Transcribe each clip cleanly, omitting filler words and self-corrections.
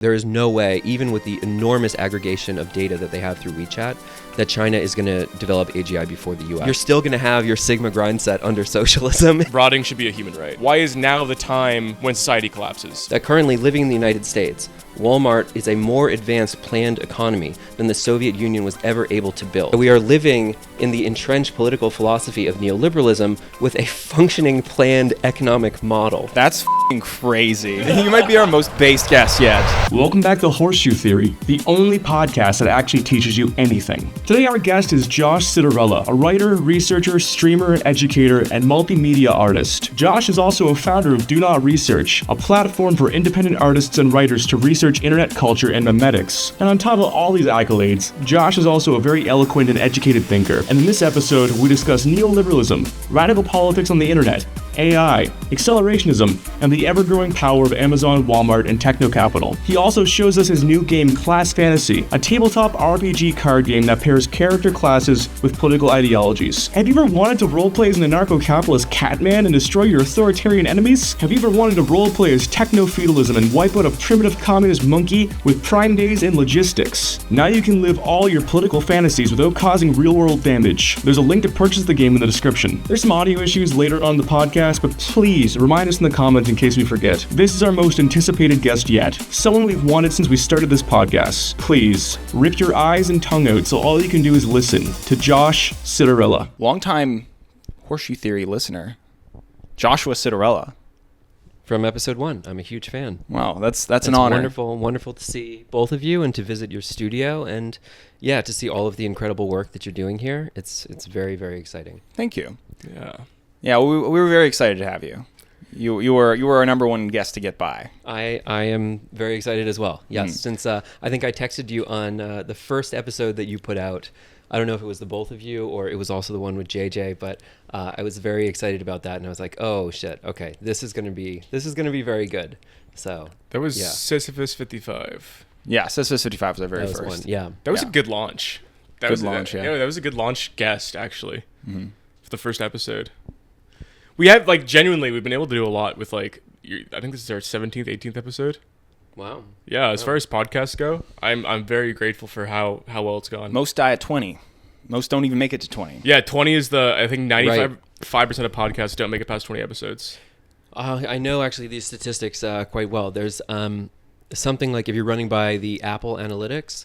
There is no way, even with the enormous aggregation of data that they have through WeChat, that China is going to develop AGI before the US. You're still going to have your Sigma grindset under socialism. Rotting should be a human right. Why is now the time when society collapses? That currently living in the United States, Walmart is a more advanced planned economy than the Soviet Union was ever able to build. We are living in the entrenched political philosophy of neoliberalism with a functioning planned economic model. That's f***ing crazy. You might be our most based guest yet. Welcome back to Horseshoe Theory, the only podcast that actually teaches you anything. Today our guest is Josh Citarella, a writer, researcher, streamer, educator, and multimedia artist. Josh is also a founder of Do Not Research, a platform for independent artists and writers to research internet culture and memetics. And on top of all these accolades, Josh is also a very eloquent and educated thinker. And in this episode, we discuss neoliberalism, radical politics on the internet, AI, accelerationism, and the ever-growing power of Amazon, Walmart, and techno capital. He also shows us his new game, Class Fantasy, a tabletop RPG card game that pairs character classes with political ideologies. Have you ever wanted to roleplay as an anarcho-capitalist Catman and destroy your authoritarian enemies? Have you ever wanted to roleplay as techno-feudalism and wipe out a primitive communist monkey with Prime Days and logistics? Now you can live all your political fantasies without causing real-world damage. There's a link to purchase the game in the description. There's some audio issues later on the podcast, but please remind us in the comments in case we forget. This is our most anticipated guest yet. Someone we've wanted since we started this podcast. Please, rip your eyes and tongue out so all you can do is listen to Josh Citarella. Longtime Horseshoe Theory listener, Joshua Citarella. From episode 1, I'm a huge fan. Wow, that's an honor. Wonderful to see both of you and to visit your studio and to see all of the incredible work that you're doing here. It's very, very exciting. Thank you. Yeah, we were very excited to have you. You were our number one guest to get by. I am very excited as well. Yes, since I think I texted you on the first episode that you put out. I don't know if it was the both of you or it was also the one with JJ, but I was very excited about that, and I was like, oh shit, okay, this is gonna be very good. So that was Sisyphus 55. Yeah, Sisyphus 55 was our very first. One. Yeah, that was a good launch. That was a good launch guest actually for the first episode. We have genuinely, we've been able to do a lot with I think this is our 17th, 18th episode. Wow. Yeah, as far as podcasts go, I'm very grateful for how well it's gone. Most die at 20. Most don't even make it to 20. Yeah, 20 is I think 95% of podcasts don't make it past 20 episodes. I know actually these statistics quite well. There's something like if you're running by the Apple Analytics,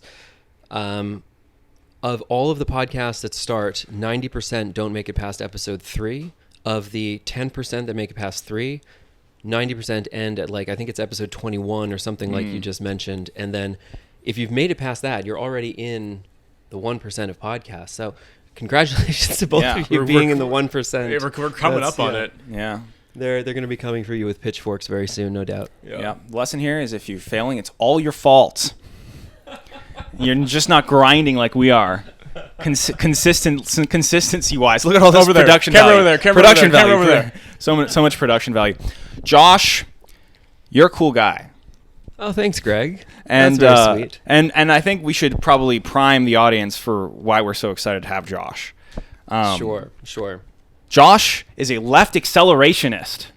of all of the podcasts that start, 90% don't make it past episode 3. Of the 10% that make it past 3, 90% end at I think it's episode 21 or something like you just mentioned. And then if you've made it past that, you're already in the 1% of podcasts. So congratulations to both of you being in the 1%. Yeah, we're coming up on it. Yeah. They're going to be coming for you with pitchforks very soon, no doubt. Yeah. The lesson here is if you're failing, it's all your fault. You're just not grinding like we are. Consistency-wise, look at all this production value. Production value. So much production value. Josh, you're a cool guy. Oh, thanks, Greg. And that's very sweet. And I think we should probably prime the audience for why we're so excited to have Josh. Sure. Josh is a left accelerationist.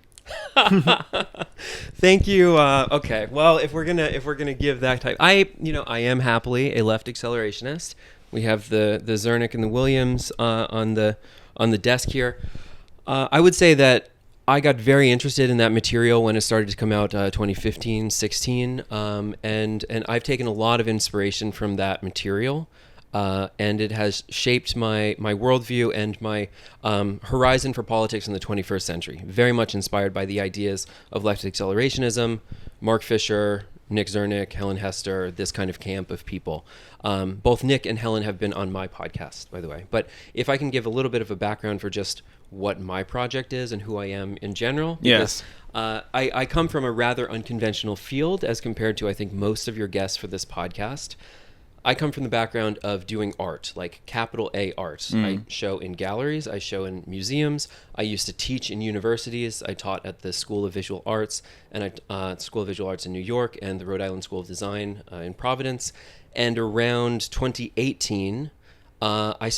Thank you. Okay. Well, if we're gonna give that type, I am happily a left accelerationist. We have the Zernick and the Williams on the desk here. I would say that I got very interested in that material when it started to come out 2015, 16, and I've taken a lot of inspiration from that material, and it has shaped my worldview and my horizon for politics in the 21st century. Very much inspired by the ideas of left accelerationism, Mark Fisher, Nick Zernick, Helen Hester, this kind of camp of people. Both Nick and Helen have been on my podcast, by the way. But if I can give a little bit of a background for just what my project is and who I am in general. Yes. I come from a rather unconventional field as compared to, I think, most of your guests for this podcast. I come from the background of doing art, like capital A art. I show in galleries, I show in museums. I used to teach in universities. I taught at the School of Visual Arts and School of Visual Arts in New York and the Rhode Island School of Design in Providence. And around 2018, I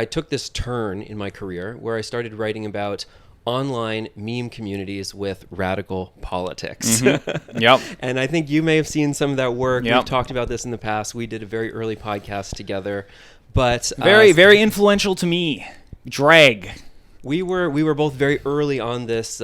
took this turn in my career where I started writing about online meme communities with radical politics. Mm-hmm. Yep. And I think you may have seen some of that work. Yep. We've talked about this in the past. We did a very early podcast together, but very influential to me. Drag. We were both very early on this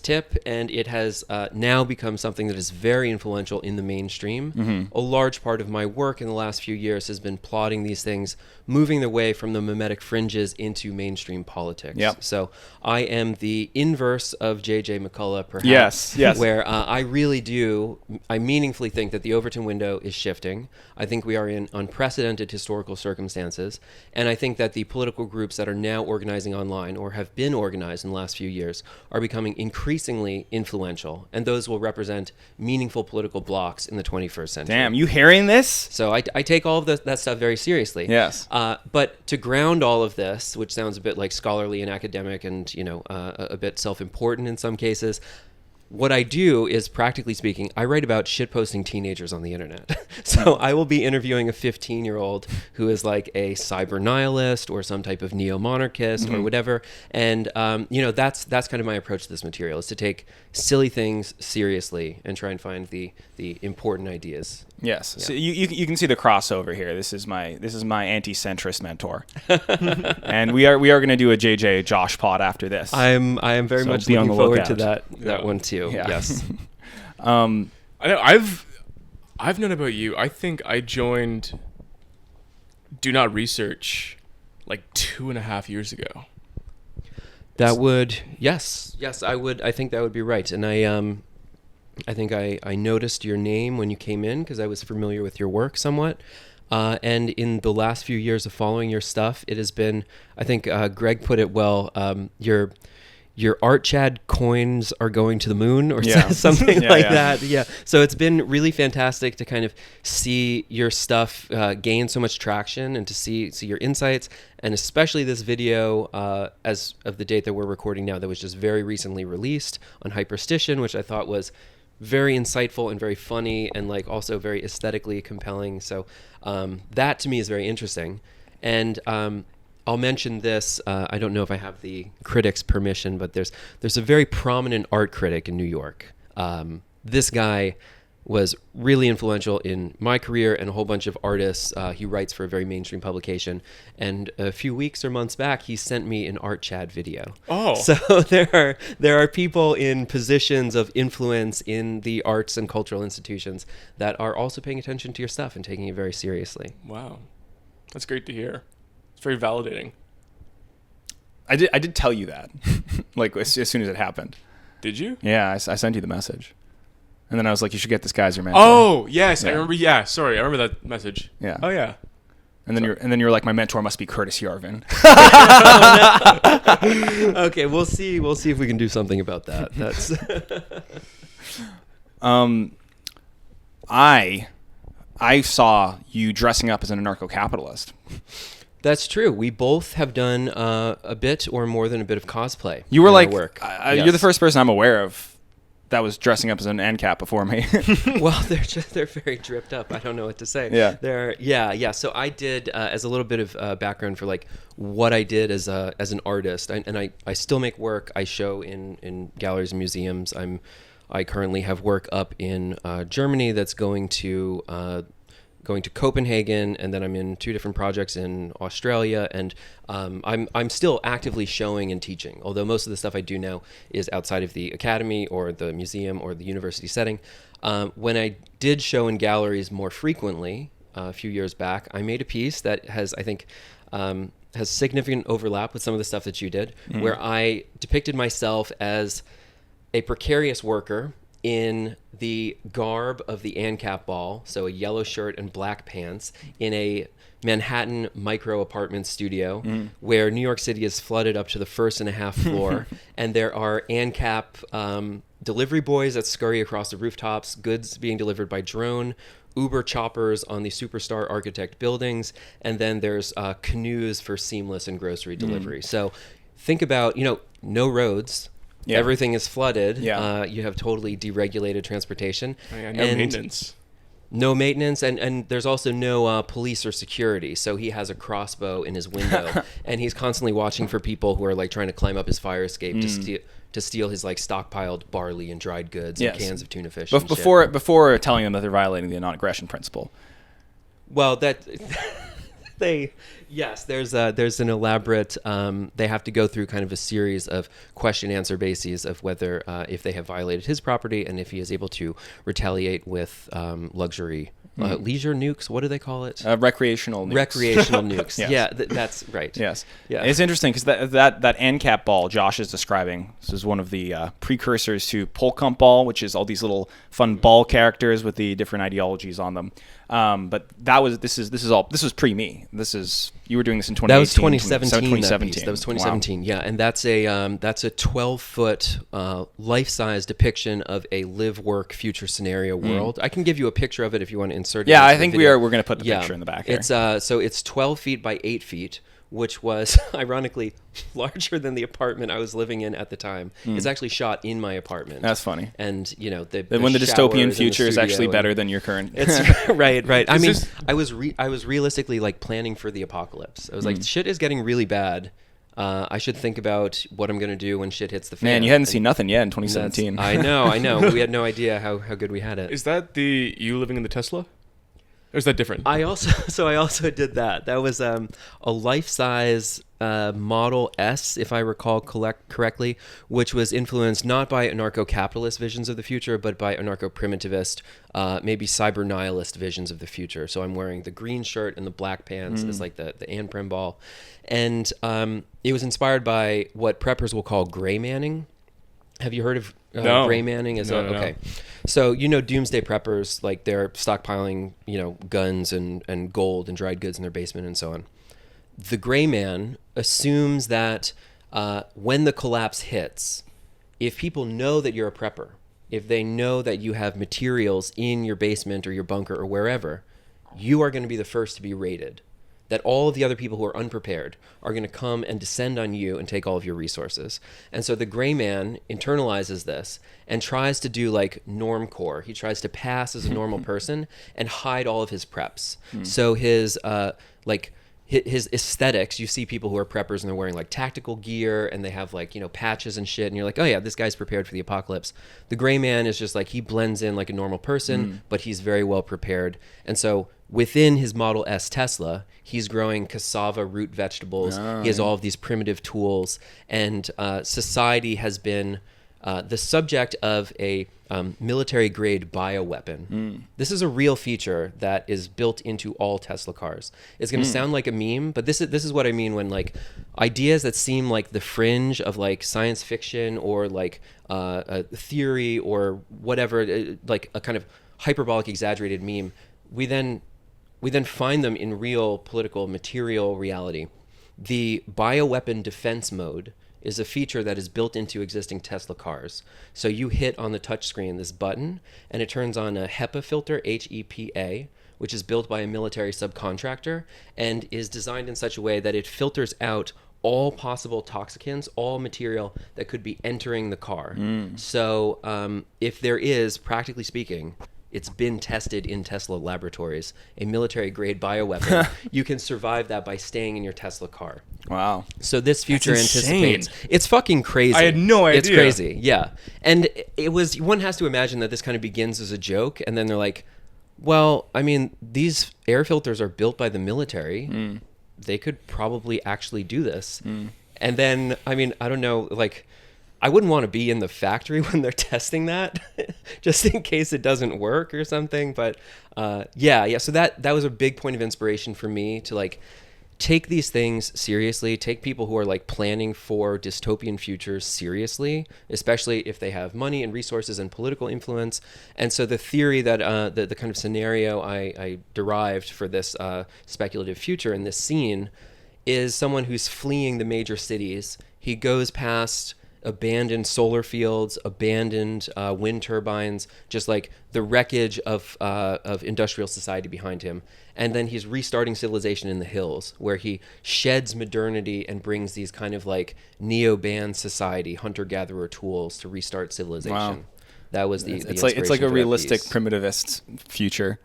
tip, and it has now become something that is very influential in the mainstream. Mm-hmm. A large part of my work in the last few years has been plotting these things, moving their way from the mimetic fringes into mainstream politics. Yep. So I am the inverse of J.J. McCullough, perhaps. Yes. Where I meaningfully think that the Overton window is shifting. I think we are in unprecedented historical circumstances, and I think that the political groups that are now organizing online or have been organized in the last few years are becoming increasingly influential, and those will represent meaningful political blocks in the 21st century. Damn, you hearing this? So I take all of that stuff very seriously. Yes. But to ground all of this, which sounds a bit like scholarly and academic and, a bit self-important in some cases, what I do is, practically speaking, I write about shitposting teenagers on the internet. So I will be interviewing a 15-year-old who is like a cyber nihilist or some type of neo-monarchist or whatever. And, that's kind of my approach to this material, is to take silly things seriously and try and find the important ideas. Yes. Yeah. So you can see the crossover here. This is my anti-centrist mentor. And we are going to do a JJ Josh pod after this. I am very much looking forward to that one too. Yeah. Yes. I know I've known about you. I think I joined Do Not Research like 2.5 years ago. That would yes, I would. I think that would be right. And I think I noticed your name when you came in because I was familiar with your work somewhat. And in the last few years of following your stuff, it has been, I think Greg put it well, your art chad coins are going to the moon or something that. Yeah. So it's been really fantastic to kind of see your stuff gain so much traction and to see your insights, and especially this video as of the date that we're recording now that was just very recently released on Hyperpricing, which I thought was very insightful and very funny and like also very aesthetically compelling. So that to me is very interesting. And I'll mention this. I don't know if I have the critic's permission, but there's a very prominent art critic in New York. This guy was really influential in my career and a whole bunch of artists. He writes for a very mainstream publication. And a few weeks or months back, he sent me an Art Chad video. Oh. So there are people in positions of influence in the arts and cultural institutions that are also paying attention to your stuff and taking it very seriously. Wow. That's great to hear. It's very validating. I did tell you that, like as soon as it happened. Did you? Yeah, I sent you the message, and then I was like, "You should get this guy as your mentor." Oh yes, yeah. I remember. Yeah, sorry, I remember that message. Yeah. Oh yeah. And then you're like, "My mentor must be Curtis Yarvin." Okay, we'll see if we can do something about that. That's. I saw you dressing up as an anarcho-capitalist. That's true. We both have done a bit or more than a bit of cosplay. You were like, work. Yes. You're the first person I'm aware of that was dressing up as an Ancap before me. Well, they're very dripped up. I don't know what to say. Yeah. So I did as a little bit of background for like what I did as an artist, and I still make work. I show in galleries and museums. I currently have work up in Germany that's going to Copenhagen, and then I'm in 2 different projects in Australia, and I'm still actively showing and teaching, although most of the stuff I do now is outside of the academy or the museum or the university setting. When I did show in galleries more frequently a few years back, I made a piece that has, I think, has significant overlap with some of the stuff that you did, where I depicted myself as a precarious worker in the garb of the Ancap ball, so a yellow shirt and black pants, in a Manhattan micro apartment studio where New York City is flooded up to the 1st and a half floor, and there are Ancap delivery boys that scurry across the rooftops, goods being delivered by drone, Uber choppers on the Superstar Architect buildings, and then there's canoes for seamless and grocery delivery. So think about, no roads. Yeah. Everything is flooded. Yeah. You have totally deregulated transportation. No maintenance. No maintenance, and there's also no police or security. So he has a crossbow in his window, and he's constantly watching for people who are like trying to climb up his fire escape to steal his like stockpiled barley and dried goods and cans of tuna fish. Before telling them that they're violating the non-aggression principle. Well, that there's an elaborate. They have to go through kind of a series of question-answer bases of whether if they have violated his property and if he is able to retaliate with luxury. Leisure nukes, what do they call it? Recreational nukes. Recreational nukes. Yes. Yeah, that's right. Yes. Yeah. It's interesting because that Ancap ball Josh is describing, this is one of the precursors to Polkump ball, which is all these little fun ball characters with the different ideologies on them. But this was pre-me. You were doing this in 2018. That was 2017. 2017. That was 2017. Wow. Yeah, and that's a 12-foot life-size depiction of a live-work future scenario world. I can give you a picture of it if you want to insert it. Yeah, I think we're going to put the picture in the back here. It's 12 feet by 8 feet, which was ironically larger than the apartment I was living in at the time. It's actually shot in my apartment. That's funny. And the when the dystopian future is actually better than your current. It's right. I mean, I was realistically like planning for the apocalypse. I was like, shit is getting really bad. I should think about what I'm going to do when shit hits the fan. Man, you hadn't seen nothing yet in 2017. I know. We had no idea how good we had it. Is that you living in the Tesla? Or is that different? I also did that. That was a life-size Model S, if I recall correctly, which was influenced not by anarcho-capitalist visions of the future, but by anarcho-primitivist, maybe cyber-nihilist visions of the future. So I'm wearing the green shirt and the black pants as like the Anprim ball. And it was inspired by what preppers will call greymanning. Have you heard of greymanning? Okay. So doomsday preppers, like they're stockpiling, guns and gold and dried goods in their basement and so on. The greyman assumes that when the collapse hits, if people know that you're a prepper, if they know that you have materials in your basement or your bunker or wherever, you are going to be the first to be raided. That all of the other people who are unprepared are going to come and descend on you and take all of your resources. And so the gray man internalizes this and tries to do like normcore. He tries to pass as a normal person and hide all of his preps. So his aesthetics, you see people who are preppers and they're wearing like tactical gear and they have like, patches and shit. And you're like, oh yeah, this guy's prepared for the apocalypse. The gray man is just like, he blends in like a normal person, but he's very well prepared. And so within his Model S Tesla, he's growing cassava root vegetables. He has all of these primitive tools. And society has been the subject of a military-grade bioweapon. This is a real feature that is built into all Tesla cars. It's going to sound like a meme, but this is what I mean when like ideas that seem like the fringe of like science fiction or like a theory or whatever, like a kind of hyperbolic, exaggerated meme, we then find them in real political material reality. The bioweapon defense mode is a feature that is built into existing Tesla cars. So you hit on the touchscreen this button, and it turns on a HEPA filter, HEPA, which is built by a military subcontractor and is designed in such a way that it filters out all possible toxicants, all material that could be entering the car. So if there is, practically speaking, it's been tested in Tesla laboratories, a military-grade bioweapon. You can survive that by staying in your Tesla car. Wow. So this future anticipates. It's fucking crazy. I had no idea. It's crazy, yeah. And one has to imagine that this kind of begins as a joke, and then they're like, well, I mean, these air filters are built by the military. They could probably actually do this. And then, I mean, I don't know, like, I wouldn't want to be in the factory when they're testing that, just in case it doesn't work or something. But yeah. So that was a big point of inspiration for me to like take these things seriously, take people who are like planning for dystopian futures seriously, especially if they have money and resources and political influence. And so the theory that the kind of scenario I derived for this speculative future in this scene is someone who's fleeing the major cities. He goes past abandoned solar fields, abandoned wind turbines, just like the wreckage of industrial society behind him. And then he's restarting civilization in the hills, where he sheds modernity and brings these kind of like neo-band society, hunter-gatherer tools to restart civilization. Wow. That was the it's like a realistic primitivist future.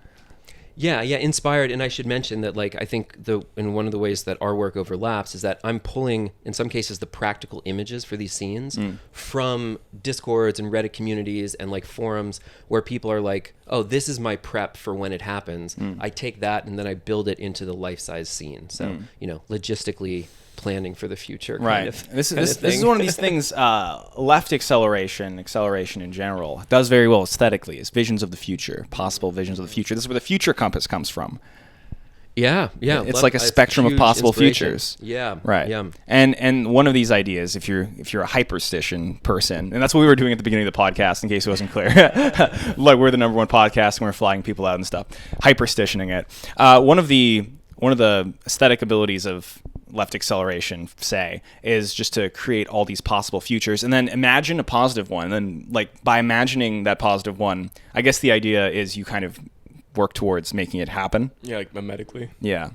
Yeah, inspired. And I should mention that, like, I think in one of the ways that our work overlaps is that I'm pulling, in some cases, the practical images for these scenes from Discords and Reddit communities and like forums where people are like, oh, this is my prep for when it happens. I take that and then I build it into the life-size scene. So, logistically planning for the future. This is one of these things, left acceleration in general, does very well aesthetically, is visions of the future, possible visions of the future. This is where the future compass comes from. Yeah. It's like a spectrum of possible futures. Yeah. Right. Yeah. And one of these ideas, if you're a hyperstition person, and that's what we were doing at the beginning of the podcast, in case it wasn't clear, like we're the number one podcast and we're flying people out and stuff, hyperstitioning it. One of the aesthetic abilities of left acceleration, say, is just to create all these possible futures and then imagine a positive one. And like by imagining that positive one, I guess the idea is you kind of work towards making it happen. Yeah, like mimetically. Yeah.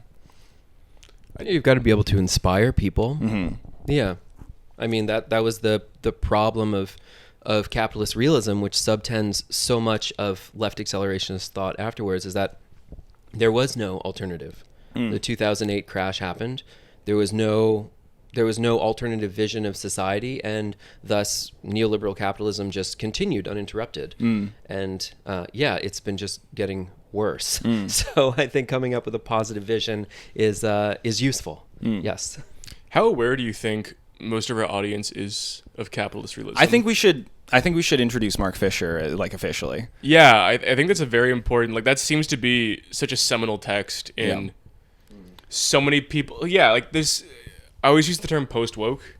You've got to be able to inspire people. Yeah. I mean, that was the problem of capitalist realism, which subtends so much of left accelerationist thought afterwards, is that there was no alternative. The 2008 crash happened. There was no alternative vision of society, and thus neoliberal capitalism just continued uninterrupted. And it's been just getting worse. So I think coming up with a positive vision is useful. Yes. How aware do you think most of our audience is of capitalist realism? I think we should introduce Mark Fisher, like, officially. Yeah, I think that's a very important. Like, that seems to be such a seminal text in so many people. Yeah, like this. I always use the term post-woke.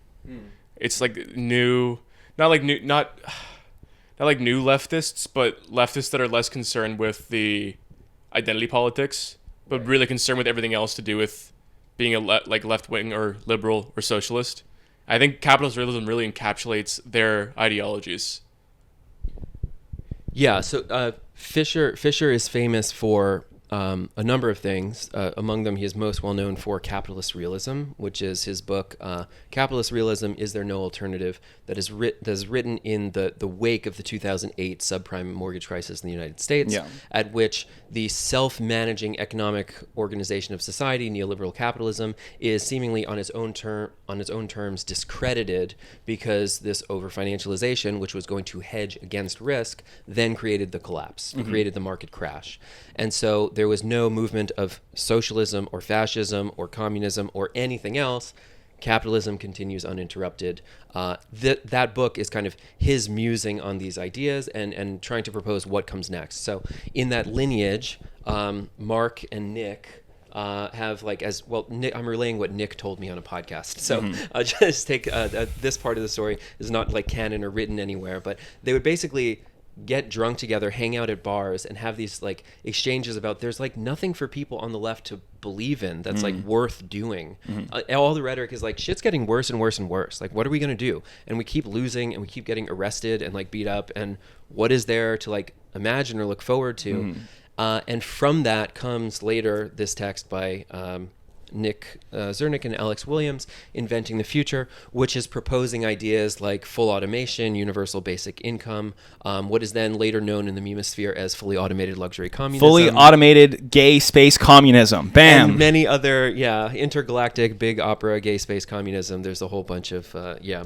It's like new leftists, but leftists that are less concerned with the identity politics, but really concerned with everything else to do with being a left-wing or liberal or socialist. I think capitalist realism really encapsulates their ideologies. Yeah, so Fisher is famous for a number of things. Among them, he is most well known for Capitalist Realism, which is his book, Capitalist Realism, Is There No Alternative?, that is written in the wake of the 2008 subprime mortgage crisis in the United States, at which the self-managing economic organization of society, neoliberal capitalism, is seemingly on its own terms discredited because this over-financialization, which was going to hedge against risk, then created the collapse, created the market crash. And so there was no movement of socialism or fascism or communism or anything else. Capitalism continues uninterrupted. That book is kind of his musing on these ideas and trying to propose what comes next. So in that lineage, Mark and Nick have, like, as well, Nick, I'm relaying what Nick told me on a podcast. So just take this part of the story is not like canon or written anywhere, but they would basically get drunk together, hang out at bars, and have these like exchanges about there's like nothing for people on the left to believe in that's like worth doing. All the rhetoric is like shit's getting worse and worse and worse. Like, what are we gonna do? And we keep losing and we keep getting arrested and like beat up. And what is there to like imagine or look forward to? And from that comes later this text by Nick Zernick and Alex Williams, Inventing the Future, which is proposing ideas like full automation, universal basic income, what is then later known in the memosphere as fully automated luxury communism. Fully automated gay space communism. Bam! And many other, intergalactic, big opera, gay space communism. There's a whole bunch of,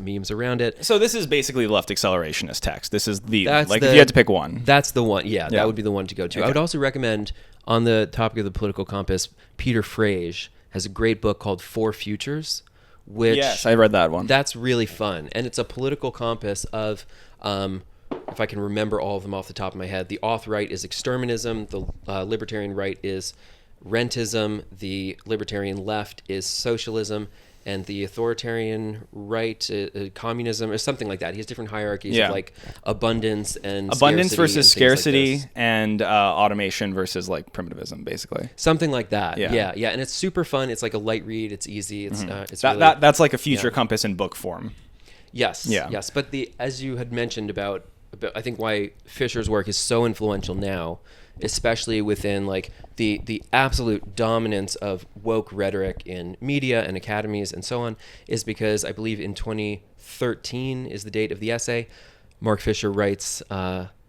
memes around it. So this is basically the left accelerationist text. This is if you had to pick one. That's the one, that would be the one to go to. Okay. I would also recommend, on the topic of the political compass, Peter Frege has a great book called Four Futures, which... Yes, I read that one. That's really fun. And it's a political compass of, if I can remember all of them off the top of my head, the auth-right is exterminism, the libertarian right is rentism, the libertarian left is socialism, and the authoritarian right, communism, or something like that. He has different hierarchies of like abundance versus scarcity, and automation versus like primitivism, basically. Something like that. Yeah. And it's super fun. It's like a light read. It's easy. It's that's like a future compass in book form. Yes. Yeah. Yes. But as you had mentioned about I think why Fisher's work is so influential now, especially within like the absolute dominance of woke rhetoric in media and academies and so on, is because I believe in 2013 is the date of the essay, Mark Fisher writes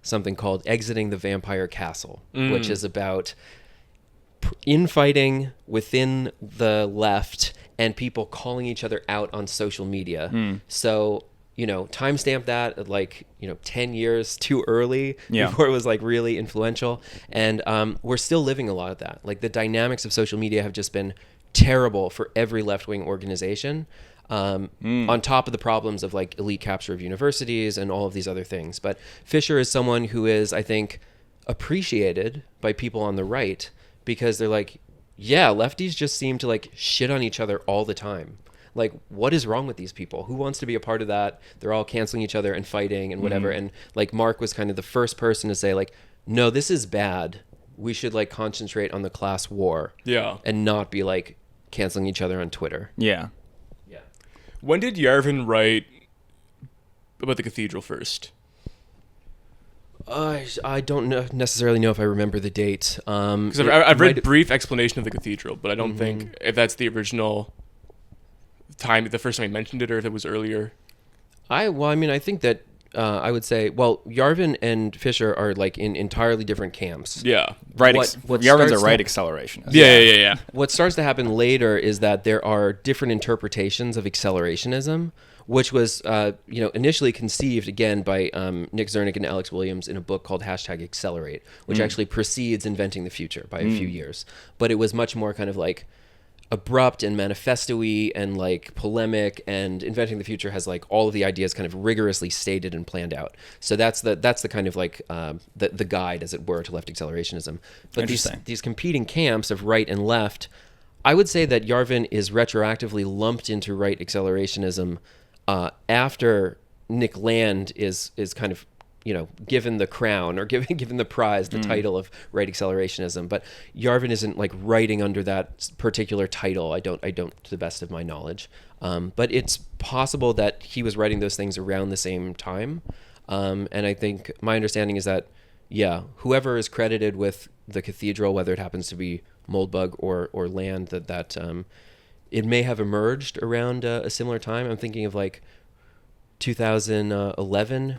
something called Exiting the Vampire Castle, which is about infighting within the left and people calling each other out on social media. So, timestamp that at 10 years too early before it was really influential. And we're still living a lot of that. Like the dynamics of social media have just been terrible for every left-wing organization. On top of the problems of elite capture of universities and all of these other things. But Fisher is someone who is, I think, appreciated by people on the right because they're lefties just seem to shit on each other all the time. What is wrong with these people? Who wants to be a part of that? They're all canceling each other and fighting and whatever. And Mark was kind of the first person to say no, this is bad. We should concentrate on the class war. Yeah. And not be canceling each other on Twitter. Yeah. Yeah. When did Yarvin write about the cathedral first? I don't necessarily know if I remember the date. Because I've read brief explanation of the cathedral, but I don't think if that's the original time, the first time I mentioned it, or if it was earlier. I think that I would say, Yarvin and Fisher are in entirely different camps. Yeah. Yarvin's a right accelerationist. Yeah. What starts to happen later is that there are different interpretations of accelerationism, which was, initially conceived again by Nick Zernick and Alex Williams in a book called #Accelerate, which actually precedes Inventing the Future by a few years. But it was much more kind of abrupt and manifesto-y and polemic, and Inventing the Future has all of the ideas kind of rigorously stated and planned out. So that's the kind of the guide, as it were, to left accelerationism. But these competing camps of right and left, I would say that Yarvin is retroactively lumped into right accelerationism after Nick Land is kind of given the crown or given the prize, the title of right accelerationism. But Yarvin isn't writing under that particular title. I don't to the best of my knowledge. But it's possible that he was writing those things around the same time. And I think my understanding is that, whoever is credited with the cathedral, whether it happens to be Moldbug or Land, that it may have emerged around a similar time. I'm thinking of 2011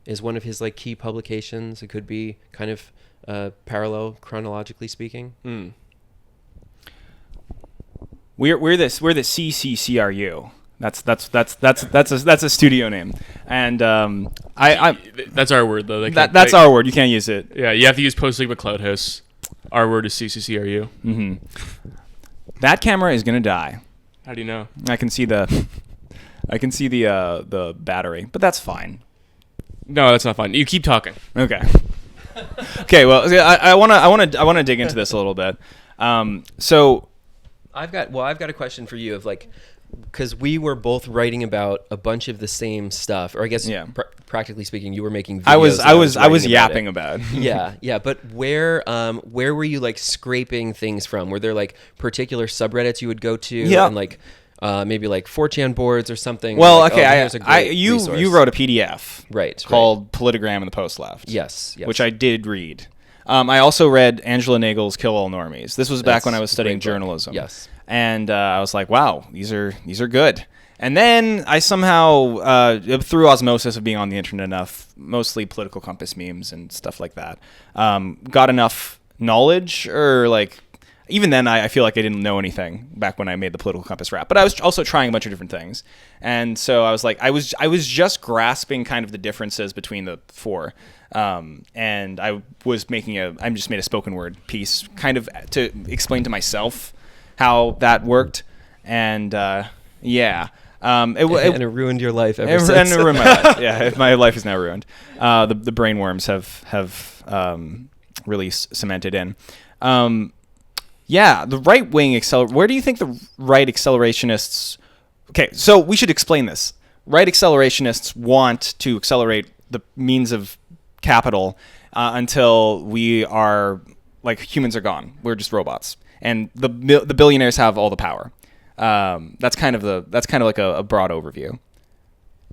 is one of his key publications. It could be kind of parallel chronologically speaking. We're the CCCRU. That's a studio name, and that's our word though. That's our word. You can't use it. Yeah, you have to use Post Sigma Cloud House. Our word is CCCRU. That camera is gonna die. How do you know? I can see the battery, but that's fine. No, that's not fine. You keep talking. Okay. Okay. Well, I want to dig into this a little bit. So I've got a question for you of because we were both writing about a bunch of the same stuff, or I guess practically speaking, you were making videos. I was yapping about. Yeah. But where were you scraping things from? Were there particular subreddits you would go to? And maybe 4chan boards or something. Well, okay, you wrote a PDF called Politigram and the Post Left. Yes. Which I did read. I also read Angela Nagel's Kill All Normies. This was back when I was studying journalism. Yes. And I was like, wow, these are good. And then I somehow, through osmosis of being on the internet enough, mostly political compass memes and stuff like that, got enough knowledge, or even then, I feel like I didn't know anything back when I made the Political Compass rap. But I was also trying a bunch of different things, and so I was I was just grasping kind of the differences between the four, and I just made a spoken word piece, kind of to explain to myself how that worked, and and it ruined your life ever since. And it ruined my life. Yeah, my life is now ruined. The brainworms have really cemented in. The right-wing where do you think the right accelerationists... Okay, so we should explain this. Right accelerationists want to accelerate the means of capital until we are... humans are gone. We're just robots. And the billionaires have all the power. That's kind of a broad overview.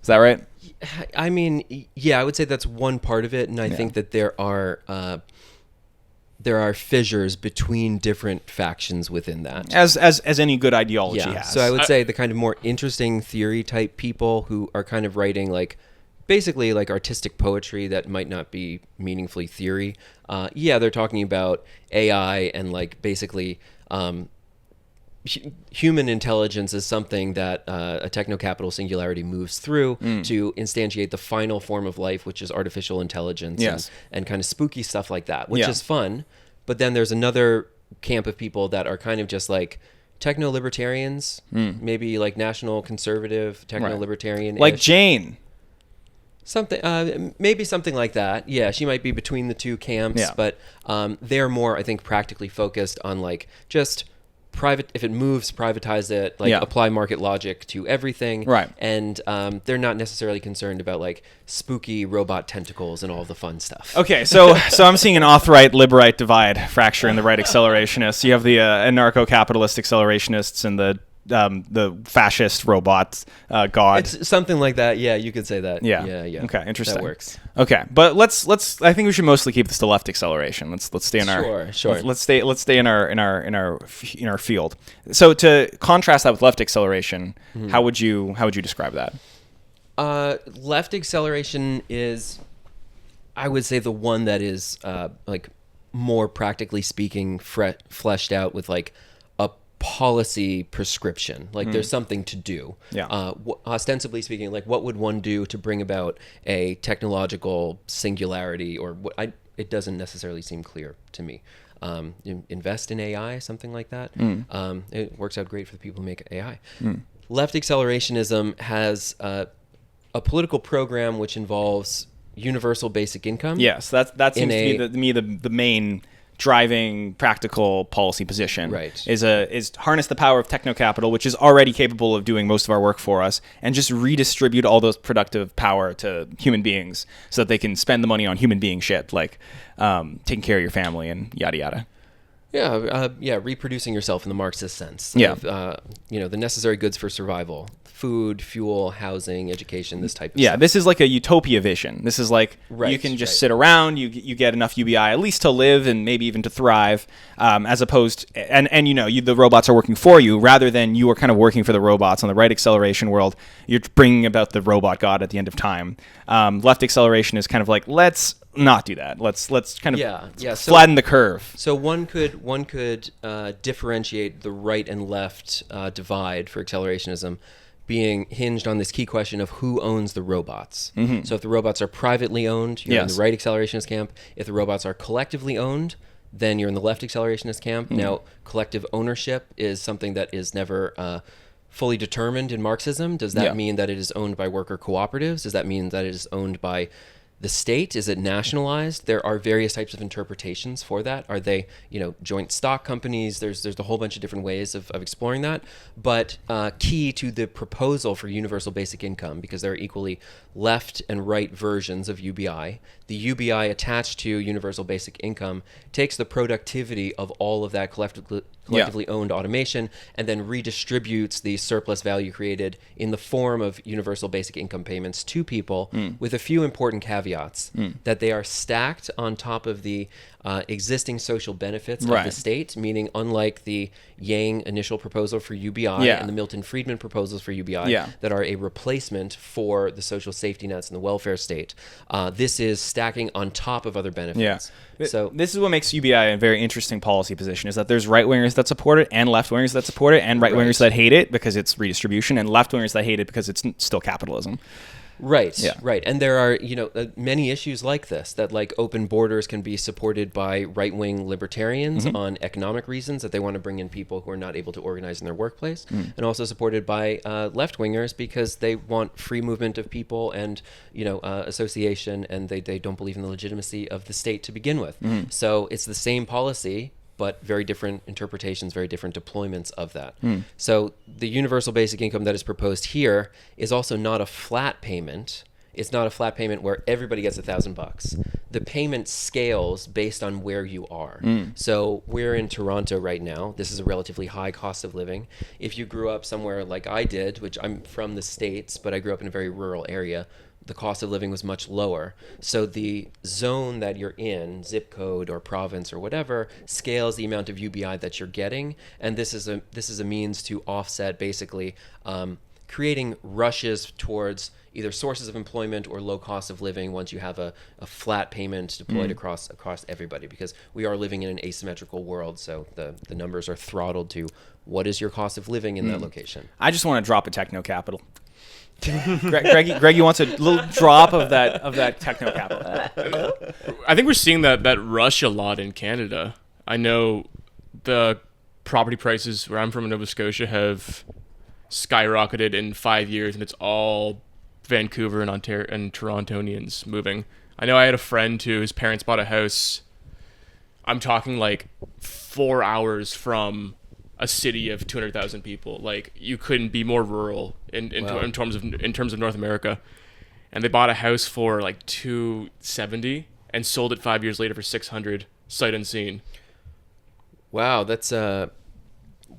Is that right? I mean, I would say that's one part of it, and I think that there are fissures between different factions within that. As any good ideology has. So I would say the kind of more interesting theory type people who are kind of writing basically like artistic poetry that might not be meaningfully theory. Yeah, they're talking about AI and like basically human intelligence is something that a techno-capital singularity moves through to instantiate the final form of life, which is artificial intelligence and kind of spooky stuff like that, which is fun. But then there's another camp of people that are kind of just like techno-libertarians, maybe like national conservative, techno-libertarian. Like Jane. Something, maybe something like that. Yeah, she might be between the two camps, but they're more, I think, practically focused on like just private. If it moves, privatize it. Like apply market logic to everything. Right. And they're not necessarily concerned about like spooky robot tentacles and all the fun stuff. Okay, so I'm seeing an auth-right liberite divide fracture in the right accelerationists. You have the anarcho-capitalist accelerationists and the fascist robots, God. It's something like that. Yeah, you could say that. Yeah. Yeah. Okay, interesting. That works. Okay, but let's. I think we should mostly keep this to left acceleration. Let's stay in our. Sure. Let's stay in our field. So to contrast that with left acceleration, how would you describe that? Left acceleration is, I would say, the one that is like more practically speaking fleshed out with like a policy prescription. Like there's something to do. Ostensibly speaking, like what would one do to bring about a technological singularity, or what? It doesn't necessarily seem clear to me. Invest in AI, something like that. It works out great for the people who make AI. Left accelerationism has a political program which involves universal basic income. Yes, that seems to be the main driving practical policy position. Right. Is harness the power of techno-capital, which is already capable of doing most of our work for us, and just redistribute all those productive power to human beings so that they can spend the money on human being shit, like taking care of your family and yada yada. Yeah, reproducing yourself in the Marxist sense. Yeah. Of, the necessary goods for survival. Food, fuel, housing, education, this type of stuff. Yeah, this is like a utopia vision. This is like you can just sit around, you get enough UBI at least to live and maybe even to thrive, as opposed and the robots are working for you rather than you are kind of working for the robots. On the right acceleration world, you're bringing about the robot god at the end of time. Left acceleration is kind of like, let's not do that. Let's kind of flatten the curve. So one could differentiate the right and left divide for accelerationism being hinged on this key question of who owns the robots. So if the robots are privately owned, you're in the right accelerationist camp. If the robots are collectively owned, then you're in the left accelerationist camp. Now, collective ownership is something that is never fully determined in Marxism. Does that mean that it is owned by worker cooperatives? Does that mean that it is owned by the state? Is it nationalized? There are various types of interpretations for that. Are they, joint stock companies? There's a whole bunch of different ways of exploring that. But key to the proposal for universal basic income, because there are equally left and right versions of UBI. The UBI attached to universal basic income takes the productivity of all of that collectively owned automation and then redistributes the surplus value created in the form of universal basic income payments to people, with a few important caveats. That they are stacked on top of the existing social benefits of the state, meaning unlike the Yang initial proposal for UBI and the Milton Friedman proposals for UBI that are a replacement for the social safety nets and the welfare state, this is stacking on top of other benefits. So this is what makes UBI a very interesting policy position, is that there's right-wingers that support it and left-wingers that support it, and right-wingers that hate it because it's redistribution, and left-wingers that hate it because it's still capitalism. Right. And there are, many issues like this, that like open borders can be supported by right-wing libertarians on economic reasons, that they want to bring in people who are not able to organize in their workplace, and also supported by left-wingers because they want free movement of people and, association, and they don't believe in the legitimacy of the state to begin with. So it's the same policy, but very different interpretations, very different deployments of that. So the universal basic income that is proposed here is also not a flat payment. It's not a flat payment where everybody gets $1,000. The payment scales based on where you are. So we're in Toronto right now. This is a relatively high cost of living. If you grew up somewhere like I did, which I'm from the States, but I grew up in a very rural area, the cost of living was much lower. So the zone that you're in, zip code or province or whatever, scales the amount of UBI that you're getting. And this is a means to offset basically creating rushes towards either sources of employment or low cost of living once you have a flat payment deployed across everybody, because we are living in an asymmetrical world. So the numbers are throttled to what is your cost of living in that location. I just want to drop a techno capital. Greg, you want a little drop of that techno capital? I think we're seeing that rush a lot in Canada. I know the property prices where I'm from in Nova Scotia have skyrocketed in 5 years, and it's all Vancouver and Ontario and Torontonians moving. I know I had a friend whose parents bought a house. I'm talking like 4 hours from a city of 200,000 people. Like, you couldn't be more rural in terms of North America. And they bought a house for like $270 and sold it 5 years later for $600, sight unseen. Wow, that's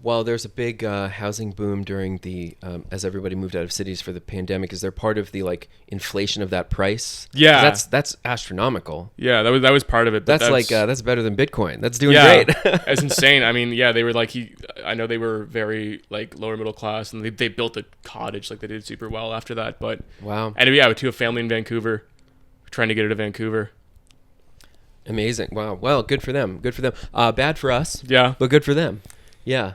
well, there's a big housing boom during the as everybody moved out of cities for the pandemic. Is there part of the like inflation of that price? Yeah, that's astronomical. Yeah, that was part of it. That's like that's better than Bitcoin. That's doing great. It's insane. I mean, yeah, they were like I know they were very like lower middle class, and they built a cottage. Like, they did super well after that. But wow. And yeah, to a family in Vancouver, trying to get it to Vancouver. Amazing. Wow. Well, good for them. Good for them. Bad for us. Yeah. But good for them. Yeah.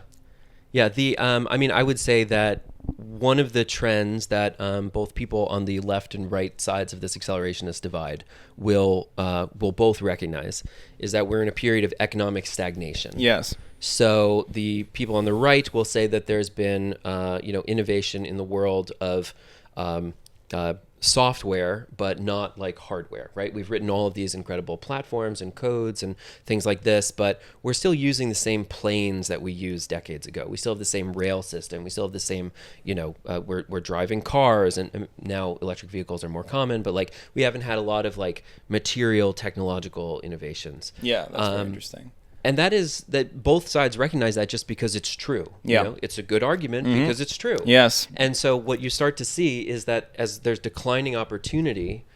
Yeah. I mean, I would say that one of the trends that both people on the left and right sides of this accelerationist divide will both recognize is that we're in a period of economic stagnation. Yes. So the people on the right will say that there's been innovation in the world of software, but not like hardware, right? We've written all of these incredible platforms and codes and things like this, but we're still using the same planes that we used decades ago. We still have the same rail system. We still have the same, we're driving cars, and now electric vehicles are more common, but like we haven't had a lot of like material technological innovations. Yeah, that's very interesting. And that both sides recognize that just because it's true. Yeah. It's a good argument because it's true. Yes. And so what you start to see is that as there's declining opportunity,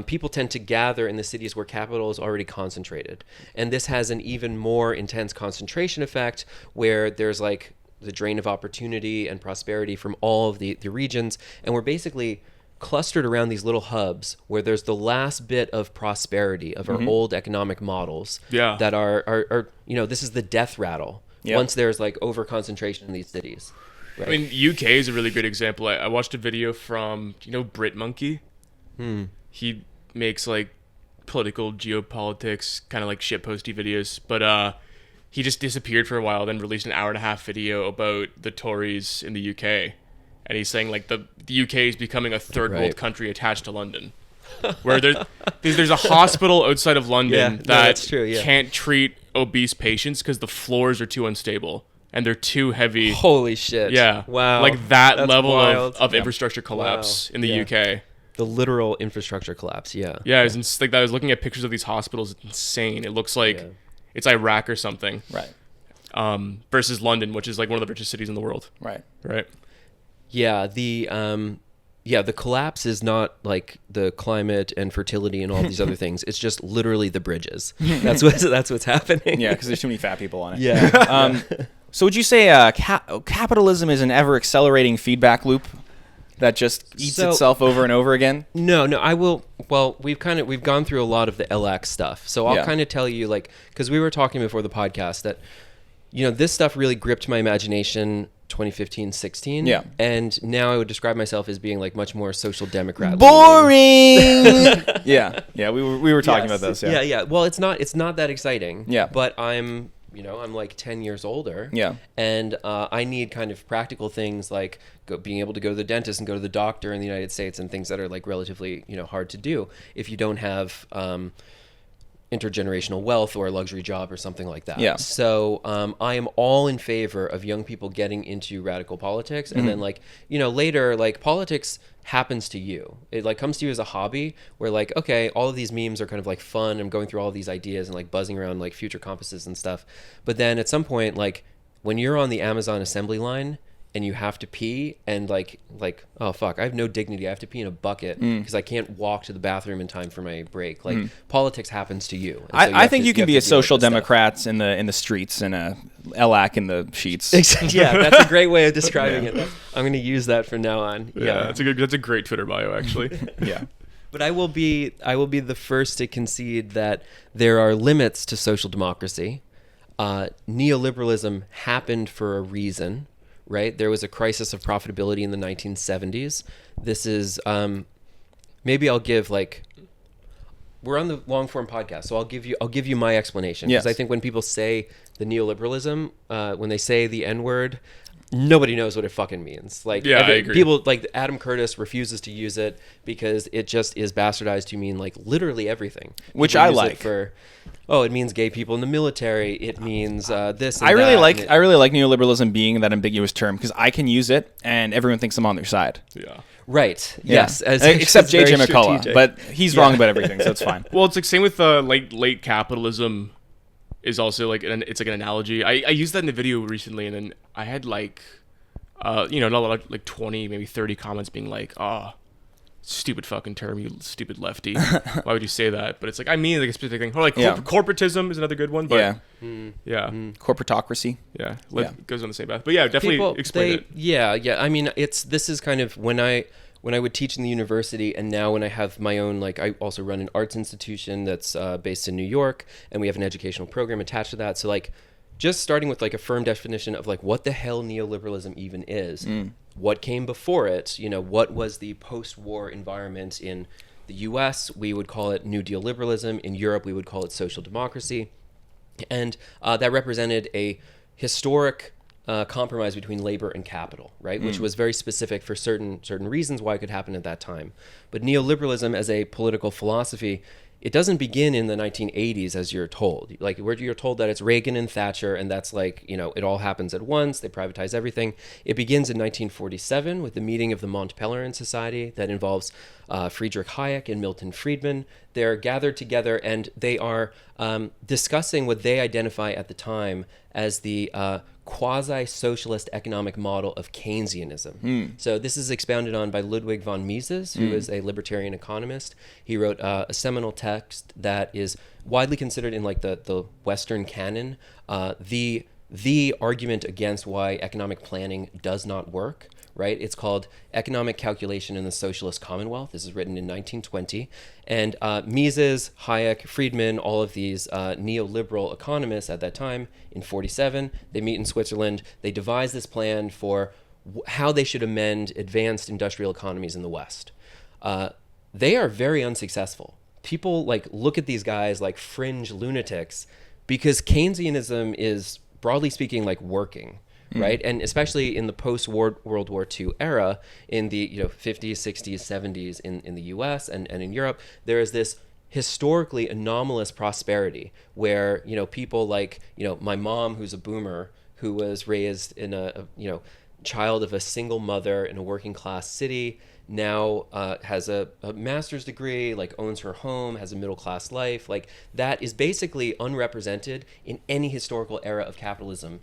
people tend to gather in the cities where capital is already concentrated. And this has an even more intense concentration effect where there's like the drain of opportunity and prosperity from all of the regions. And we're basically clustered around these little hubs where there's the last bit of prosperity of our old economic models that are this is the death rattle once there's like over concentration in these cities. Right? I mean, UK is a really good example. I watched a video from Brit Monkey. He makes like political geopolitics kind of like shitposty videos, but he just disappeared for a while, then released an 1.5-hour video about the Tories in the UK. And he's saying like the UK is becoming a third world country attached to London, where there's a hospital outside of London that can't treat obese patients because the floors are too unstable and they're too heavy. Holy shit! Yeah, wow, like that that's level wild. of infrastructure collapse in the UK. The literal infrastructure collapse. Yeah. Yeah, it's like I was looking at pictures of these hospitals. It's insane. It looks like it's Iraq or something. Right. Versus London, which is like one of the richest cities in the world. Right. Right. Yeah, the collapse is not like the climate and fertility and all these other things. It's just literally the bridges. That's what's happening. Yeah, because there's too many fat people on it. Yeah. So would you say capitalism is an ever accelerating feedback loop that just eats itself over and over again? No, I will. Well, we've gone through a lot of the LX stuff, so I'll kind of tell you, like, because we were talking before the podcast that this stuff really gripped my imagination 2015-16. Yeah. And now I would describe myself as being like much more social democrat. Boring. yeah. We were talking about this. Yeah. Yeah. Well, it's not that exciting. Yeah. But I'm like 10 years older. Yeah. And I need kind of practical things like being able to go to the dentist and go to the doctor in the United States, and things that are like relatively hard to do if you don't have intergenerational wealth or a luxury job or something like that. Yeah. So I am all in favor of young people getting into radical politics, and then later, like, politics happens to you. It like comes to you as a hobby where like, okay, all of these memes are kind of like fun. I'm going through all of these ideas and like buzzing around like future compasses and stuff. But then at some point, like when you're on the Amazon assembly line, and you have to pee and like oh fuck, I have no dignity, I have to pee in a bucket because I can't walk to the bathroom in time for my break. Like politics happens to you. And so I think you can be a social democrat democrat in the streets and a LAC in the sheets. Yeah, that's a great way of describing it. I'm going to use that from now on. Yeah, that's a great Twitter bio, actually. Yeah. But I will be the first to concede that there are limits to social democracy. Neoliberalism happened for a reason, right? There was a crisis of profitability in the 1970s. This is maybe I'll give we're on the long form podcast, so I'll give you my explanation, because I think when people say the neoliberalism, when they say the N word, nobody knows what it fucking means. I agree. People like Adam Curtis refuses to use it because it just is bastardized to mean like literally everything. Which People I use like. It means gay people in the military. It means this. And I really that, I really like neoliberalism being that ambiguous term, because I can use it and everyone thinks I'm on their side. Yeah. Right. Yeah. Yes. Except JJ McCullough, strategic. but he's wrong about everything, so it's fine. Well, it's like same with late capitalism is also like it's like an analogy. I used that in the video recently, and then I had not a lot, like 20, maybe 30 comments being like, stupid fucking term, you stupid lefty. Why would you say that? But it's like, I mean like a specific thing. Or like corporatism is another good one. But Corporatocracy. Yeah. Goes on the same path. But yeah, definitely explain it. Yeah. I mean, this is kind of when I would teach in the university, and now when I have my own, I also run an arts institution that's based in New York, and we have an educational program attached to that. So just starting with a firm definition of what the hell neoliberalism even is, what came before it, what was the post-war environment in the US, we would call it New Deal liberalism. In Europe, we would call it social democracy. And that represented a historic compromise between labor and capital, right? Which was very specific for certain reasons why it could happen at that time. But neoliberalism as a political philosophy, it doesn't begin in the 1980s as you're told. Where you're told that it's Reagan and Thatcher, and that's it all happens at once, they privatize everything. It begins in 1947 with the meeting of the Mont Pelerin Society that involves Friedrich Hayek and Milton Friedman. They're gathered together and they are discussing what they identify at the time as the quasi-socialist economic model of Keynesianism. So this is expounded on by Ludwig von Mises, who is a libertarian economist. He wrote a seminal text that is widely considered in the Western canon the argument against why economic planning does not work. Right? It's called Economic Calculation in the Socialist Commonwealth. This is written in 1920. And Mises, Hayek, Friedman, all of these neoliberal economists at that time, in 47, they meet in Switzerland. They devise this plan for how they should amend advanced industrial economies in the West. They are very unsuccessful. People look at these guys like fringe lunatics because Keynesianism is, broadly speaking, working. Right, and especially in the post-World War II era, in the 50s, 60s, 70s in the U.S. and in Europe, there is this historically anomalous prosperity where people my mom, who's a boomer, who was raised in a child of a single mother in a working class city, now has a master's degree, owns her home, has a middle class life. That is basically unrepresented in any historical era of capitalism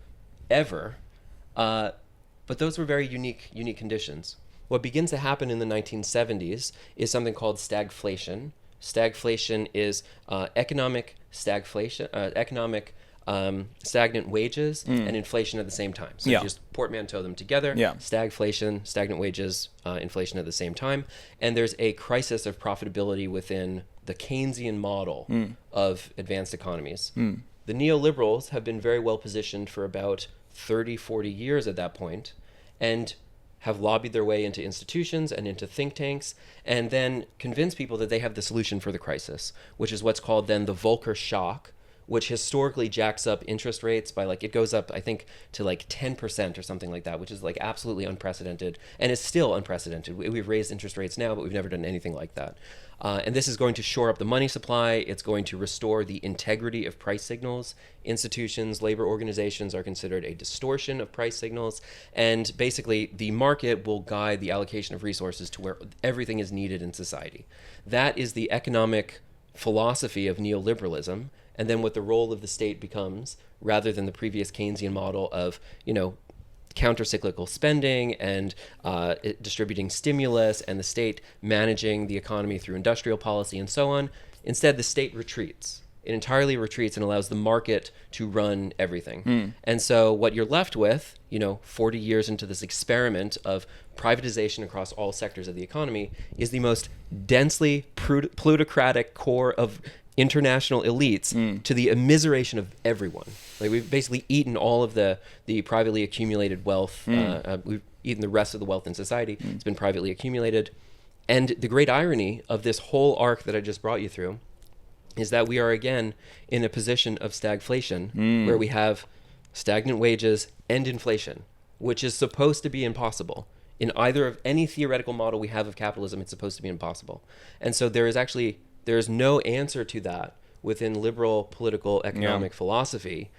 ever. But those were very unique conditions. What begins to happen in the 1970s is something called stagflation. Stagflation is economic stagflation, stagnant wages and inflation at the same time. So you just portmanteau them together. Stagflation, stagnant wages, inflation at the same time. And there's a crisis of profitability within the Keynesian model of advanced economies. The neoliberals have been very well positioned for about 30, 40 years at that point, and have lobbied their way into institutions and into think tanks, and then convince people that they have the solution for the crisis, which is what's called then the Volcker shock, which historically jacks up interest rates by it goes up, I think, to 10% or something like that, which is absolutely unprecedented, and it's still unprecedented. We've raised interest rates now, but we've never done anything like that. And this is going to shore up the money supply. It's going to restore the integrity of price signals. Institutions, labor organizations are considered a distortion of price signals. And basically, the market will guide the allocation of resources to where everything is needed in society. That is the economic philosophy of neoliberalism. And then what the role of the state becomes, rather than the previous Keynesian model of, counter-cyclical spending and distributing stimulus, and the state managing the economy through industrial policy and so on. Instead, the state retreats. It entirely retreats and allows the market to run everything. And so what you're left with, 40 years into this experiment of privatization across all sectors of the economy, is the most densely plutocratic core of international elites to the immiseration of everyone. Like, we've basically eaten all of the privately accumulated wealth. We've eaten the rest of the wealth in society. It's been privately accumulated. And the great irony of this whole arc that I just brought you through is that we are again in a position of stagflation, where we have stagnant wages and inflation, which is supposed to be impossible. In either of any theoretical model we have of capitalism, it's supposed to be impossible. And so there is no answer to that within liberal political economic philosophy.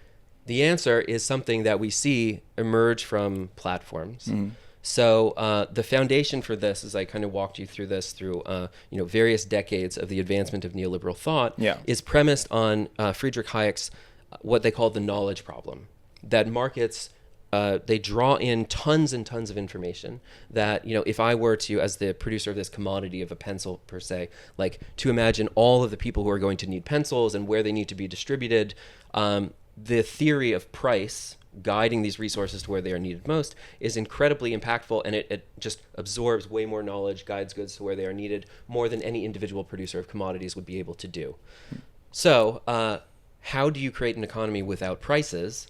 The answer is something that we see emerge from platforms. So the foundation for this, as I kind of walked you through this through various decades of the advancement of neoliberal thought, is premised on Friedrich Hayek's what they call the knowledge problem. That markets, they draw in tons and tons of information that, if I were to, as the producer of this commodity of a pencil per se, like to imagine all of the people who are going to need pencils and where they need to be distributed, the theory of price guiding these resources to where they are needed most is incredibly impactful, and it just absorbs way more knowledge, guides goods to where they are needed more than any individual producer of commodities would be able to do. So how do you create an economy without prices?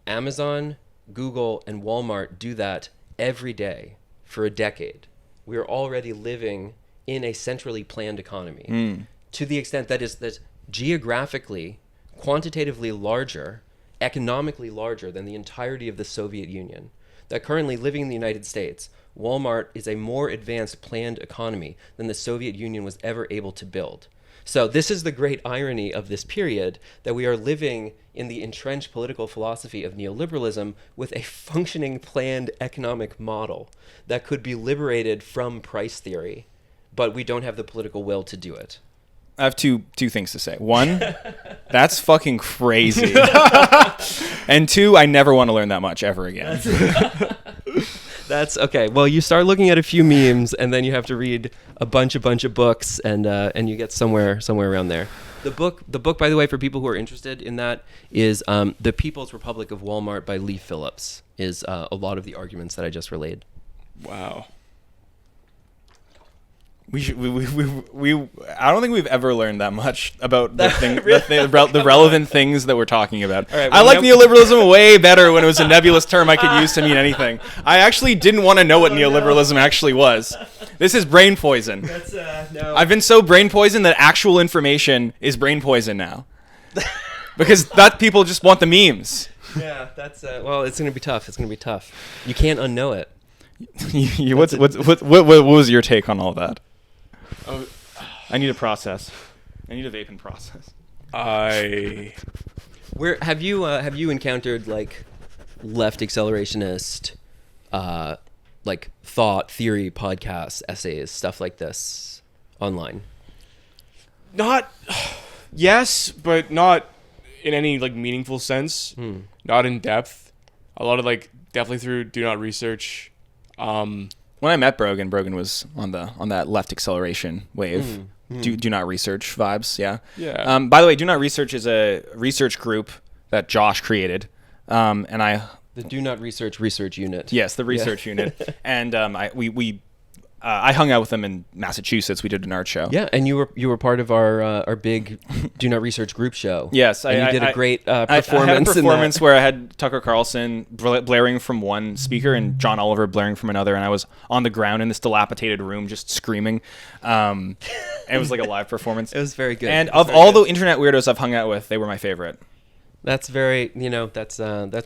Amazon, Google, and Walmart do that every day for a decade. We are already living in a centrally planned economy to the extent that's geographically, quantitatively larger, economically larger than the entirety of the Soviet Union. That currently, living in the United States, Walmart is a more advanced planned economy than the Soviet Union was ever able to build. So this is the great irony of this period, that we are living in the entrenched political philosophy of neoliberalism with a functioning planned economic model that could be liberated from price theory, but we don't have the political will to do it. I have two things to say. One, that's fucking crazy. And two, I never want to learn that much ever again. That's okay. Well, you start looking at a few memes, and then you have to read a bunch of books, and you get somewhere around there. The book, by the way, for people who are interested in that, is The People's Republic of Walmart by Lee Phillips. Is a lot of the arguments that I just relayed. Wow. I don't think we've ever learned that much about the relevant things that we're talking about. Right, I like neoliberalism way better when it was a nebulous term I could use to mean anything. I actually didn't want to know what neoliberalism actually was. This is brain poison. No. I've been so brain poisoned that actual information is brain poison now. Because that people just want the memes. Yeah, that's well, it's going to be tough. You can't unknow it. What was your take on all that? I need a process. I need a vaping process. Have you encountered like left accelerationist, like thought theory podcasts, essays, stuff like this online? Yes, but not in any like meaningful sense. Not in depth. A lot of like definitely through do not research. When I met Brogan was on that left acceleration wave. Do not research vibes. Yeah. By the way, Do Not Research is a research group that Josh created, and the Do Not Research unit. Yes, the research unit, and I hung out with them in Massachusetts. We did an art show. Yeah, and you were part of our big Do Not Research group show. Yes, and you did a great performance. I had a performance where I had Tucker Carlson blaring from one speaker and John Oliver blaring from another, and I was on the ground in this dilapidated room just screaming. It was like a live performance. It was very good. And of all the internet weirdos I've hung out with, they were my favorite. That's very, that's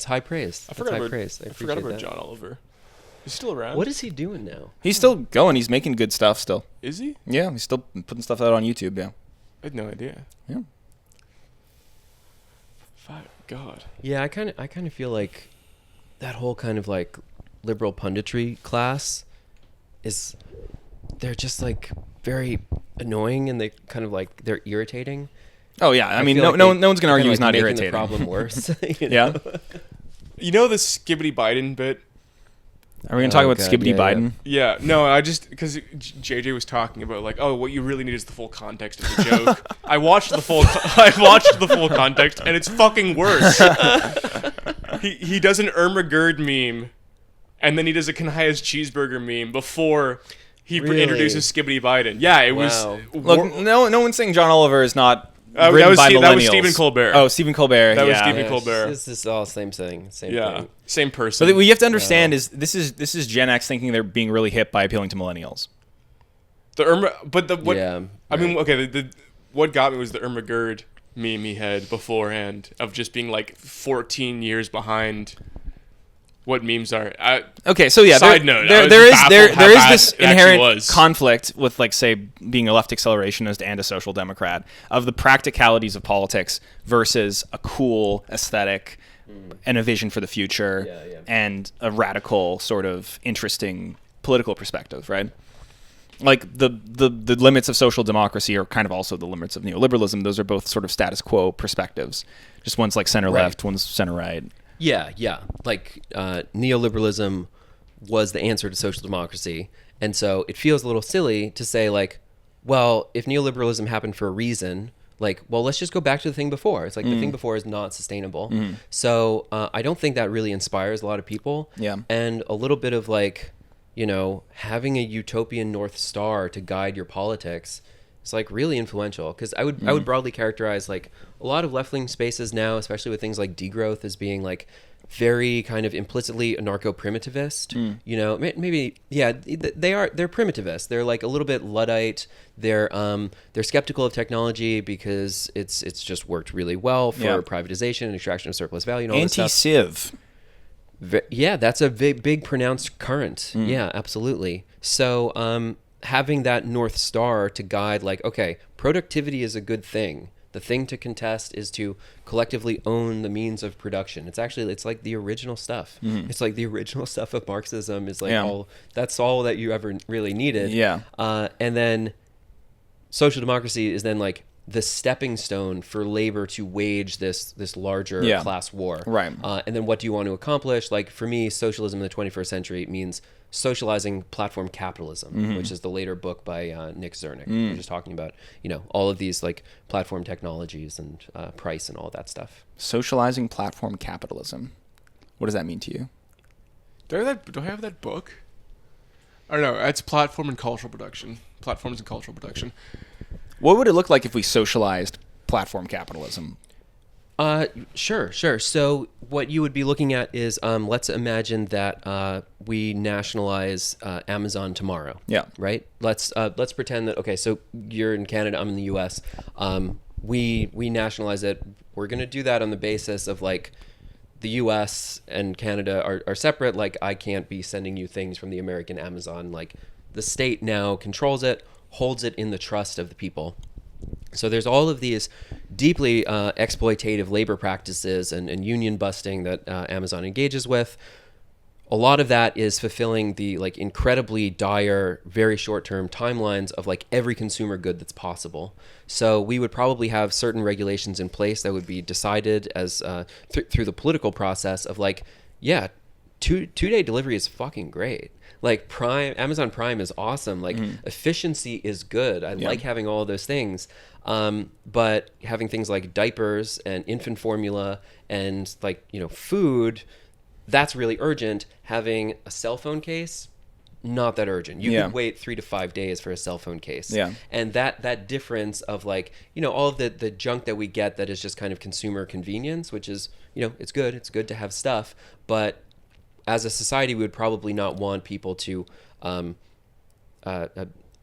high praise. I forgot about John Oliver. He's still around. What is he doing now? He's still going. He's making good stuff still. Is he? Yeah, he's still putting stuff out on YouTube, yeah. I had no idea. Yeah. God. Yeah, I kind of feel like that whole kind of like liberal punditry class they're just like very annoying, and they kind of like they're irritating. Oh yeah, I mean no one's gonna argue he's not irritating. The problem worse. Yeah. You know the Skibbity Biden bit? Are we going to talk about Skibbity Biden? Yeah. No, I just... Because JJ was talking about, like, oh, what you really need is the full context of the joke. I watched the full context, and it's fucking worse. He does an Irma Gerd meme, and then he does a Can I Has Cheeseburger meme before he introduces Skibbity Biden. Yeah, it was... Look, no one's saying John Oliver is not... that was Stephen Colbert. Oh, Stephen Colbert. That was Stephen Colbert. This is all same thing. Same thing. Same person. But what you have to understand is this is Gen X thinking they're being really hip by appealing to millennials. I mean, okay. What got me was the Irma Gerd meme he had beforehand of just being like 14 years behind what memes are. Okay, so yeah. Side note, there is this inherent conflict with, like, say, being a left accelerationist and a social democrat of the practicalities of politics versus a cool aesthetic and a vision for the future and a radical sort of interesting political perspective, right? Like the limits of social democracy are kind of also the limits of neoliberalism. Those are both sort of status quo perspectives. Just one's like center left, one's center right. Yeah. Like neoliberalism was the answer to social democracy. And so it feels a little silly to say, like, well, if neoliberalism happened for a reason, like, well, let's just go back to the thing before. It's like the thing before is not sustainable. So I don't think that really inspires a lot of people. Yeah. And a little bit of, like, you know, having a utopian North Star to guide your politics is, like, really influential. Because I would broadly characterize, like, a lot of left-wing spaces now, especially with things like degrowth, as being, like, very kind of implicitly anarcho-primitivist. You know, maybe they're primitivist. They're, like, a little bit Luddite. They're skeptical of technology because it's just worked really well for privatization and extraction of surplus value and all this stuff. Anti-civ. Yeah, that's a big pronounced current. Yeah, absolutely. So having that North Star to guide, like, okay, productivity is a good thing. The thing to contest is to collectively own the means of production. It's like the original stuff. It's like the original stuff of Marxism is like that's all that you ever really needed. Yeah. And then social democracy is then like the stepping stone for labor to wage this larger class war. Right. And then what do you want to accomplish? Like, for me, socialism in the 21st century means socializing platform capitalism, which is the later book by Nick Zernick, which is talking about, you know, all of these, like, platform technologies and price and all that stuff. Socializing platform capitalism. What does that mean to you? Do I have that book? I don't know. It's platform and cultural production. Platforms and cultural production. What would it look like if we socialized platform capitalism? Sure. So what you would be looking at is, let's imagine that we nationalize Amazon tomorrow. Yeah. Right. Let's pretend that, okay, so you're in Canada, I'm in the U.S. We nationalize it. We're gonna do that on the basis of, like, the U.S. and Canada are separate. Like, I can't be sending you things from the American Amazon. Like, the state now controls it, holds it in the trust of the people. So there's all of these deeply exploitative labor practices and union busting that Amazon engages with. A lot of that is fulfilling the, like, incredibly dire, very short-term timelines of, like, every consumer good that's possible. So we would probably have certain regulations in place that would be decided as through the political process of, like, yeah, two-day delivery is fucking great. Like, Amazon Prime is awesome. Like, efficiency is good. I like having all of those things. But having things like diapers and infant formula and, like, you know, food, that's really urgent. Having a cell phone case, not that urgent. You could wait 3 to 5 days for a cell phone case. Yeah. And that difference of, like, you know, all of the junk that we get that is just kind of consumer convenience, which is, you know, it's good. It's good to have stuff. But as a society, we would probably not want people to, you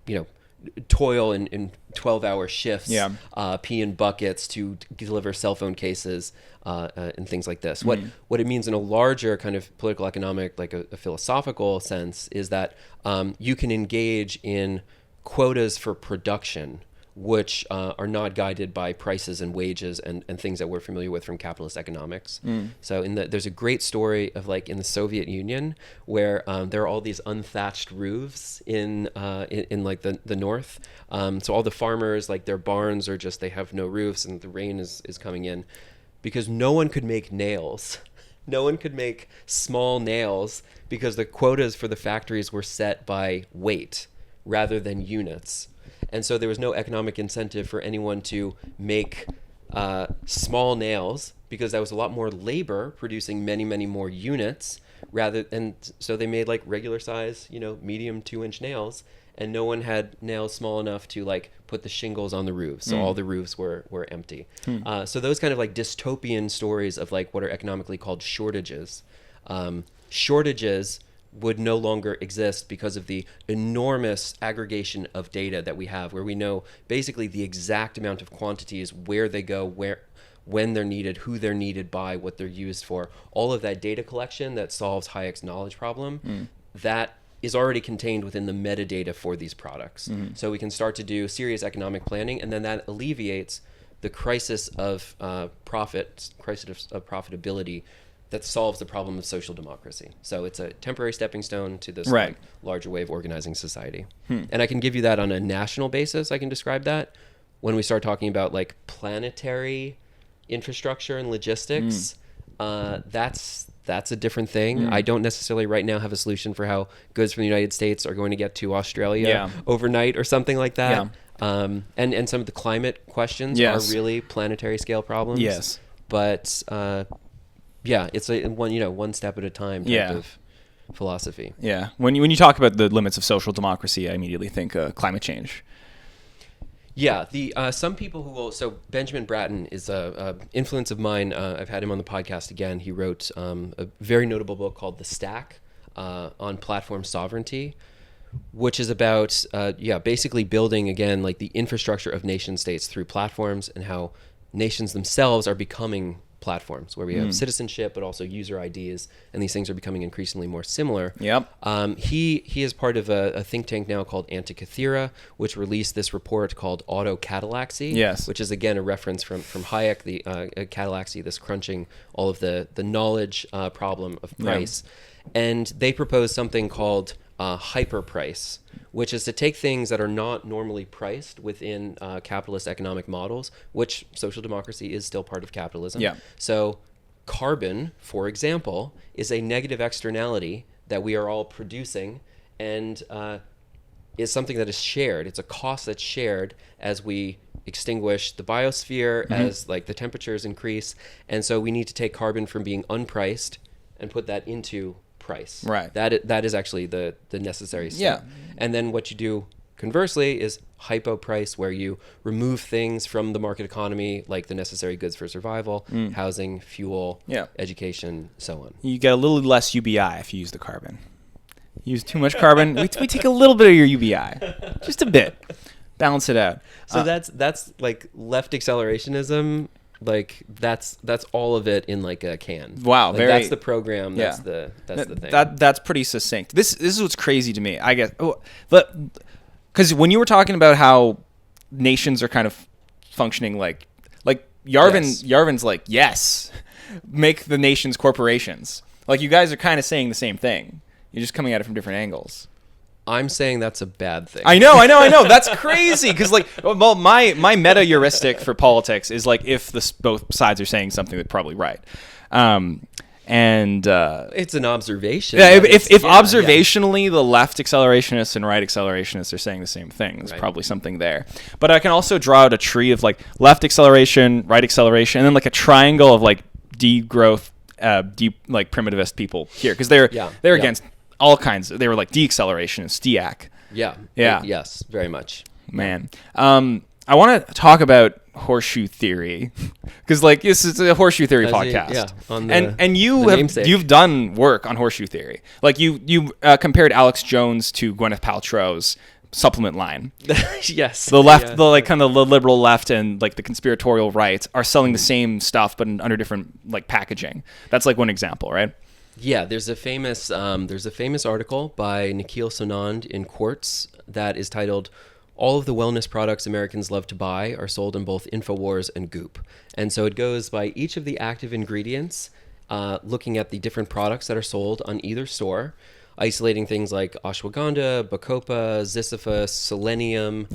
know, toil in 12-hour shifts, pee in buckets to deliver cell phone cases and things like this. What it means in a larger kind of political economic, like a philosophical sense, is that you can engage in quotas for production, which are not guided by prices and wages and things that we're familiar with from capitalist economics. So there's a great story of, like, in the Soviet Union where there are all these unthatched roofs in like the north. So all the farmers, like, their barns are just, they have no roofs and the rain is coming in because no one could make nails. no one could make small nails because the quotas for the factories were set by weight rather than units. And so there was no economic incentive for anyone to make small nails because that was a lot more labor producing many, many more units and so they made like regular size, medium 2-inch nails, and no one had nails small enough to like put the shingles on the roofs. So all the roofs were empty. So those kind of like dystopian stories of like what are economically called shortages. Shortages would no longer exist because of the enormous aggregation of data that we have, where we know basically the exact amount of quantities, where they go, when they're needed, who they're needed by, what they're used for. All of that data collection that solves Hayek's knowledge problem, that is already contained within the metadata for these products. So we can start to do serious economic planning, and then that alleviates the crisis of profitability that solves the problem of social democracy. So it's a temporary stepping stone to this like, larger way of organizing society. And I can give you that on a national basis. I can describe that when we start talking about like planetary infrastructure and logistics. That's a different thing. I don't necessarily right now have a solution for how goods from the United States are going to get to Australia overnight or something like that. And some of the climate questions are really planetary scale problems. But it's a one step at a time type of philosophy. When you talk about the limits of social democracy, I immediately think climate change. Some people who will. So Benjamin Bratton is a influence of mine. I've had him on the podcast again. He wrote a very notable book called The Stack on platform sovereignty, which is about basically building again like the infrastructure of nation states through platforms, and how nations themselves are becoming platforms where we have citizenship but also user IDs, and these things are becoming increasingly more similar. He is part of a think tank now called Antikythera, which released this report called Autocatallaxy, which is again a reference from Hayek, the catallaxy, this crunching all of the knowledge problem of price. And they propose something called hyperprice, which is to take things that are not normally priced within capitalist economic models, which social democracy is still part of capitalism. So carbon, for example, is a negative externality that we are all producing, and is something that is shared. It's a cost that's shared as we extinguish the biosphere, as like the temperatures increase. And so we need to take carbon from being unpriced and put that into price. That is actually the necessary step. And then what you do conversely is hypoprice, where you remove things from the market economy, like the necessary goods for survival, housing, fuel, education, so on. You get a little less UBI if you use the carbon. You use too much carbon, we take a little bit of your UBI, just a bit, balance it out. So that's like left accelerationism. Like that's all of it in like a can. Wow, like that's the program. That's the thing. That's pretty succinct. This is what's crazy to me, I guess. But because when you were talking about how nations are kind of functioning like Yarvin's like, yes, make the nations corporations. Like you guys are kind of saying the same thing. You're just coming at it from different angles. I'm saying that's a bad thing. I know. That's crazy. Because my meta heuristic for politics is like if both sides are saying something that's probably right. It's an observation. If observationally the left accelerationists and right accelerationists are saying the same thing, there's probably something there. But I can also draw out a tree of like left acceleration, right acceleration, and then like a triangle of like degrowth, like primitivist people here, because they're against all kinds. They were like de-accelerationists, DEAC. Yes, very much. Man. I want to talk about horseshoe theory, because like this is a horseshoe theory podcast. You've done work on horseshoe theory. Like you compared Alex Jones to Gwyneth Paltrow's supplement line. Yes. The left, the like kind of the liberal left and like the conspiratorial right are selling the same stuff but under different like packaging. That's like one example, right? Yeah, there's a famous article by Nikhil Sonand in Quartz that is titled "All of the Wellness Products Americans Love to Buy Are Sold in Both InfoWars and Goop." And so it goes by each of the active ingredients, looking at the different products that are sold on either store, isolating things like ashwagandha, bacopa, ziziphus, selenium,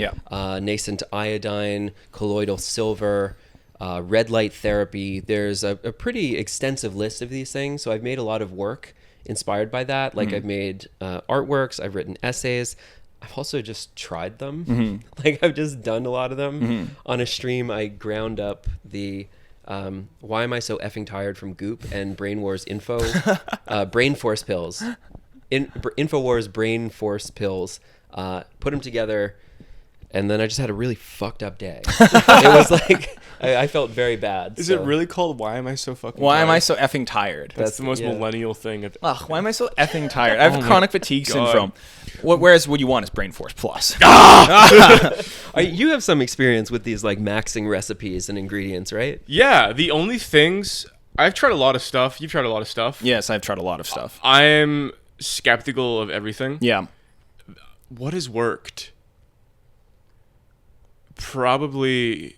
nascent iodine, colloidal silver, red light therapy. There's a pretty extensive list of these things. So I've made a lot of work inspired by that. Like I've made artworks, I've written essays. I've also just tried them. Like I've just done a lot of them. On a stream, I ground up the why am I so effing tired from Goop and Brain Wars Brain Force pills. Infowars Brain Force pills. Put them together, and then I just had a really fucked up day. It was like I felt very bad. Is it really called Why Am I So Fucking Why Tired? am I so effing tired? That's the most millennial thing. Ugh, why am I so effing tired? I have chronic fatigue syndrome. Whereas what you want is Brain Force Plus. You have some experience with these like maxing recipes and ingredients, right? Yeah, the only things... I've tried a lot of stuff. You've tried a lot of stuff. Yes, I've tried a lot of stuff. I am skeptical of everything. Yeah. What has worked? Probably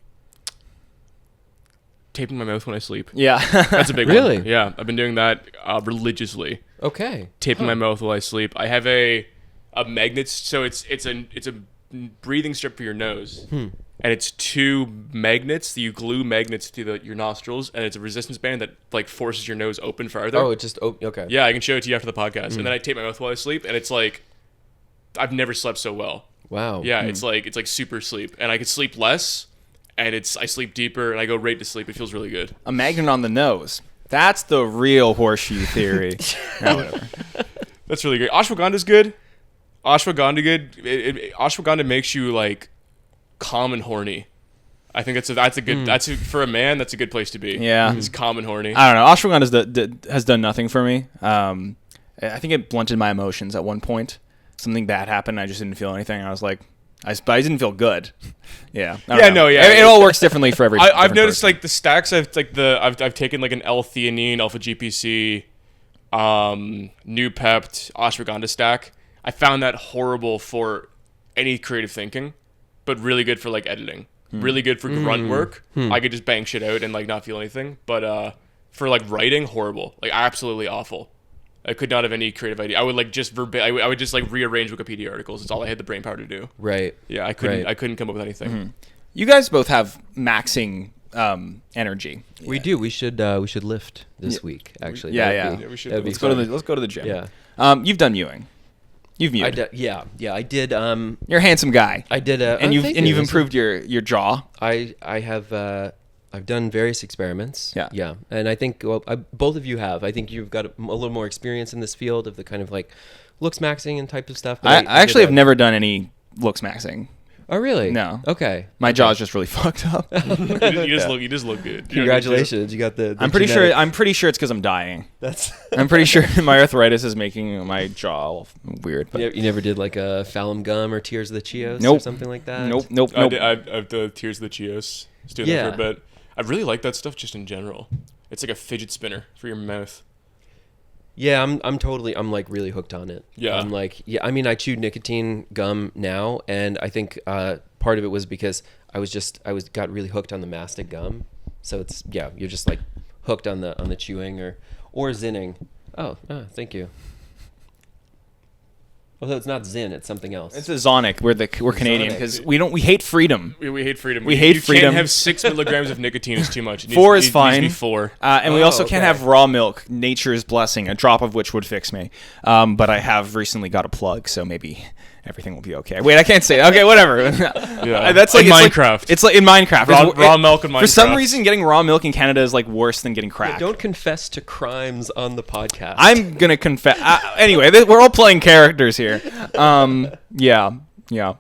taping my mouth when I sleep. Yeah. That's a big Really? one. Yeah, I've been doing that religiously. Okay. Taping my mouth while I sleep. I have a magnet, so it's a breathing strip for your nose. And it's 2 magnets that you glue magnets to your nostrils, and it's a resistance band that like forces your nose open farther. Oh, it just okay. Yeah, I can show it to you after the podcast. And then I tape my mouth while I sleep, and it's like I've never slept so well. Wow. Yeah, it's like super sleep, and I could sleep less, and I sleep deeper, and I go right to sleep. It feels really good. A magnet on the nose. That's the real horseshoe theory. Whatever. That's really good. Ashwagandha's good. Ashwagandha makes you like calm and horny. I think that's a good for a man. That's a good place to be. Yeah, it's calm and horny. I don't know. Ashwagandha has done nothing for me. I think it blunted my emotions at one point. Something bad happened. I just didn't feel anything. I was like, I didn't feel good. Yeah. I don't know. It all works differently for every. I've noticed person. Like the stacks. I've taken like an L-theanine, alpha GPC, new pept, ashwagandha stack. I found that horrible for any creative thinking, but really good for like editing. Really good for grunt work. I could just bang shit out and like not feel anything. But for like writing, horrible. Like absolutely awful. I could not have any creative idea. I would like just I would just like rearrange Wikipedia articles. It's all I had the brain power to do. Right. Yeah, I couldn't come up with anything. You guys both have maxing energy. We do. We should lift this week. Actually. Yeah. We should. Let's go to the gym. Yeah. You've done mewing. You've mewed. I did. You're a handsome guy. I did. You've improved your jaw. I have. I've done various experiments. Yeah. And I think both of you have. I think you've got a little more experience in this field of the kind of like Looksmaxxing and type of stuff. I actually have never done any Looksmaxxing. Oh really? No. Okay. My jaw's just really fucked up. You just look good. Congratulations, you got the I'm pretty sure it's because I'm dying. I'm pretty sure my arthritis is making my jaw all weird. But you never did like a Fallum gum or Tears of the Chios Nope. or something like that? Nope. I've the Tears of the Chios. Just doing that for a bit. I really like that stuff just in general. It's like a fidget spinner for your mouth. Yeah, I'm like really hooked on it. Yeah. I'm like, I mean, I chew nicotine gum now, and I think part of it was because I got really hooked on the mastic gum. So it's, you're just like hooked on the chewing or zinning. Oh, thank you. Although it's not Zin, it's something else. It's a Zonic. We're Canadian because we hate freedom. We hate freedom. We hate freedom. You can't have 6 milligrams of nicotine. Is too much. 4 is fine. It needs to be 4. And we also can't have raw milk. Nature's blessing, a drop of which would fix me. But I have recently got a plug, so maybe everything will be okay. Wait, I can't say it. Okay, whatever. Yeah. That's like in Minecraft. It's like in Minecraft. Raw milk in Minecraft. For some reason, getting raw milk in Canada is like worse than getting crack. Don't confess to crimes on the podcast. I'm gonna confess. Anyway, we're all playing characters here. Yeah. I know.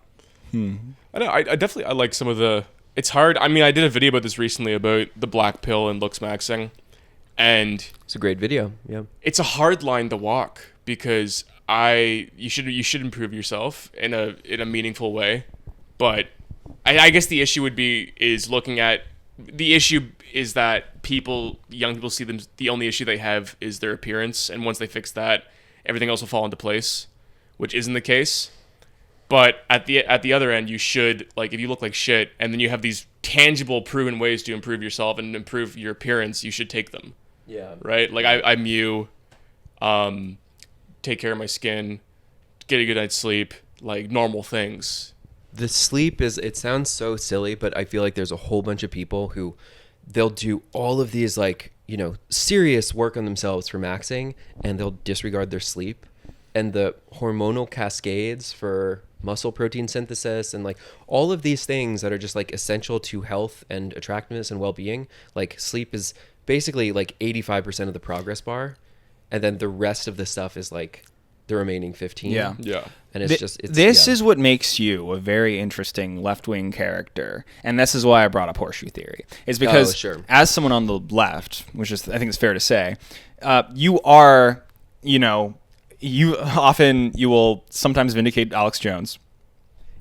I definitely like some of the. It's hard. I mean, I did a video about this recently about the black pill and Looksmaxxing, and it's a great video. Yeah. It's a hard line to walk because you should improve yourself in a meaningful way, but I guess the issue is that young people see them. The only issue they have is their appearance, and once they fix that, everything else will fall into place, which isn't the case. But at the other end, you should, like, if you look like shit, and then you have these tangible, proven ways to improve yourself and improve your appearance, you should take them. Yeah. Right. Like I mew, take care of my skin, get a good night's sleep, like normal things. The sleep it sounds so silly, but I feel like there's a whole bunch of people who they'll do all of these like, serious work on themselves for maxing, and they'll disregard their sleep and the hormonal cascades for muscle protein synthesis and like all of these things that are just like essential to health and attractiveness and well-being. Like sleep is basically like 85% of the progress bar, and then the rest of the stuff is like the remaining 15. Yeah. And it's this is what makes you a very interesting left-wing character, and this is why I brought up horseshoe theory. Is because as someone on the left, which is I think it's fair to say, you are, you will sometimes vindicate Alex Jones.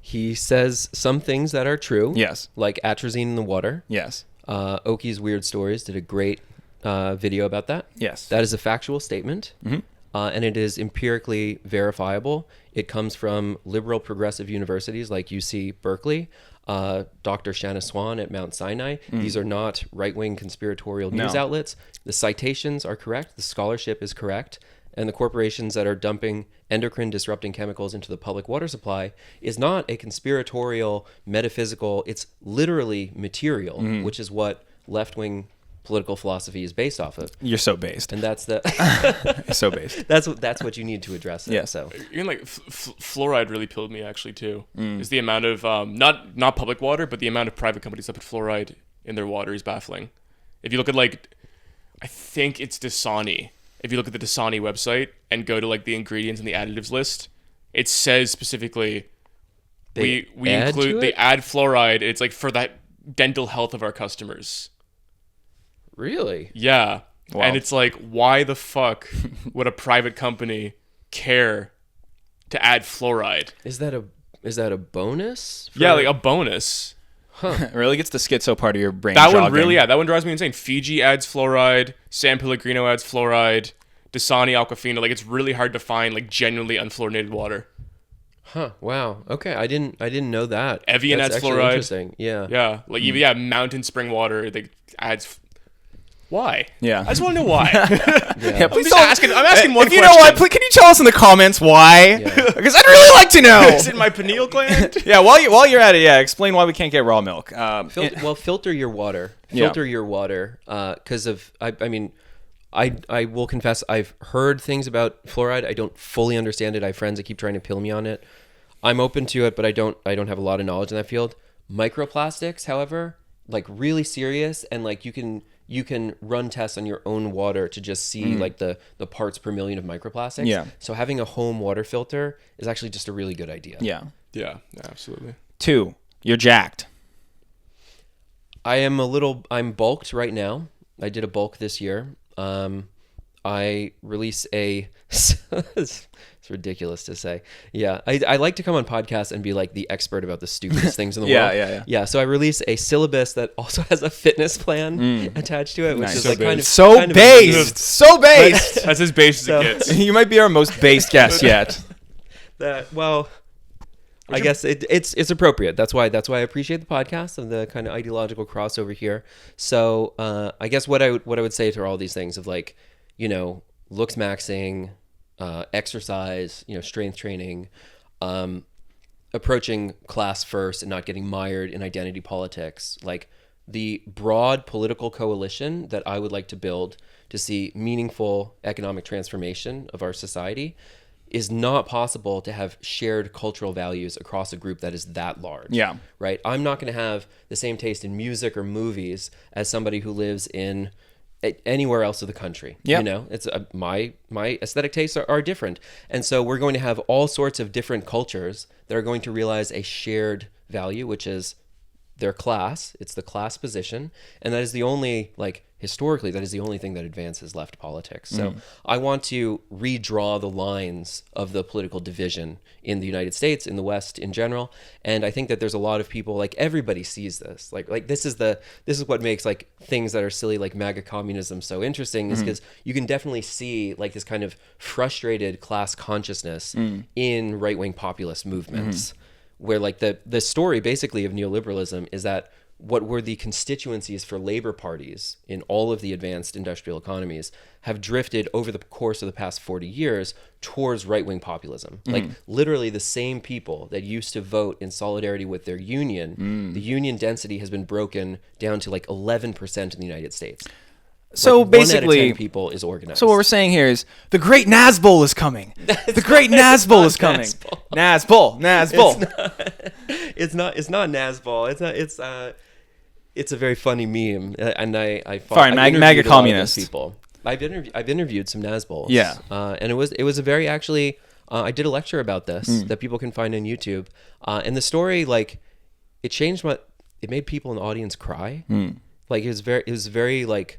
He says some things that are true. Yes. Like atrazine in the water. Yes. Oki's Weird Stories did a great video about that. Yes. That is a factual statement. Mm-hmm. And it is empirically verifiable. It comes from liberal progressive universities like UC Berkeley, Dr. Shanna Swan at Mount Sinai. These are not right-wing conspiratorial news outlets. The citations are correct. The scholarship is correct. And the corporations that are dumping endocrine disrupting chemicals into the public water supply is not a conspiratorial, metaphysical, it's literally material, which is what left-wing political philosophy is based off of. You're so based. And that's the so based. That's what you need to address. Yeah. So even like fluoride really pilled me actually too. Is the amount of not public water, but the amount of private companies that put fluoride in their water is baffling. If you look at like, I think it's Dasani. If you look at the Dasani website and go to like the ingredients and the additives list, it says specifically we add fluoride. It's like for that dental health of our customers. Really? Yeah. Wow. And it's like, why the fuck would a private company care to add fluoride? Is that a bonus? Yeah, like a bonus. It really gets the schizo part of your brain. That one drives me insane. Fiji adds fluoride, San Pellegrino adds fluoride, Dasani, Aquafina. Like, it's really hard to find like genuinely unfluorinated water. Huh. Wow. Okay. I didn't know that. Evian That's adds actually fluoride. Interesting. Yeah. Yeah. Like even Mountain Spring water adds. Why? Yeah. I just want to know why. Yeah, I'm asking one if question. You know what? Can you tell us in the comments why? Yeah. Because I'd really like to know. Is it my pineal gland? Yeah. While you're at it, explain why we can't get raw milk. Filter your water. Filter your water. Because of I will confess I've heard things about fluoride. I don't fully understand it. I have friends that keep trying to pill me on it. I'm open to it, but I don't have a lot of knowledge in that field. Microplastics, however, like really serious, and like you can run tests on your own water to just see like the parts per million of microplastics. Yeah. So having a home water filter is actually just a really good idea. Yeah. Yeah, absolutely. 2, you're jacked. I'm bulked right now. I did a bulk this year. I release it's ridiculous to say. Yeah. I like to come on podcasts and be like the expert about the stupidest things in the world. Yeah. So I release a syllabus that also has a fitness plan attached to it, which is like kind of so based. So based. That's as based as it gets. You might be our most based guest yet. I guess it's appropriate. That's why I appreciate the podcast and the kind of ideological crossover here. So I guess what I would say to all these things of like, Looksmaxxing, exercise, strength training, approaching class first and not getting mired in identity politics, like the broad political coalition that I would like to build to see meaningful economic transformation of our society is not possible to have shared cultural values across a group that is that large. Yeah. Right? I'm not going to have the same taste in music or movies as somebody who lives in anywhere else of the country. Yeah. It's my aesthetic tastes are different. And so we're going to have all sorts of different cultures that are going to realize a shared value, which is their class. It's the class position. And that is the only, historically, that is the only thing that advances left politics. So I want to redraw the lines of the political division in the United States, in the West in general. And I think that there's a lot of people, everybody sees this. This is what makes things that are silly like magga communism so interesting, is because you can definitely see this kind of frustrated class consciousness in right-wing populist movements. Where the story basically of neoliberalism is that what were the constituencies for labor parties in all of the advanced industrial economies have drifted over the course of the past 40 years towards right-wing populism. Like literally the same people that used to vote in solidarity with their union, the union density has been broken down to like 11% in the United States. So like basically, 1 out of 10 people is organized. So what we're saying here is the Great Nazbol is coming. The Great Nazbol is coming. Nazbol. It's not Nazbol. It's a very funny meme, and I fine, MAGA communist people. I've interviewed some Nazbols. Yeah, and it was a very actually. I did a lecture about this that people can find on YouTube, and the story like it changed it made people in the audience cry. Like it was very like.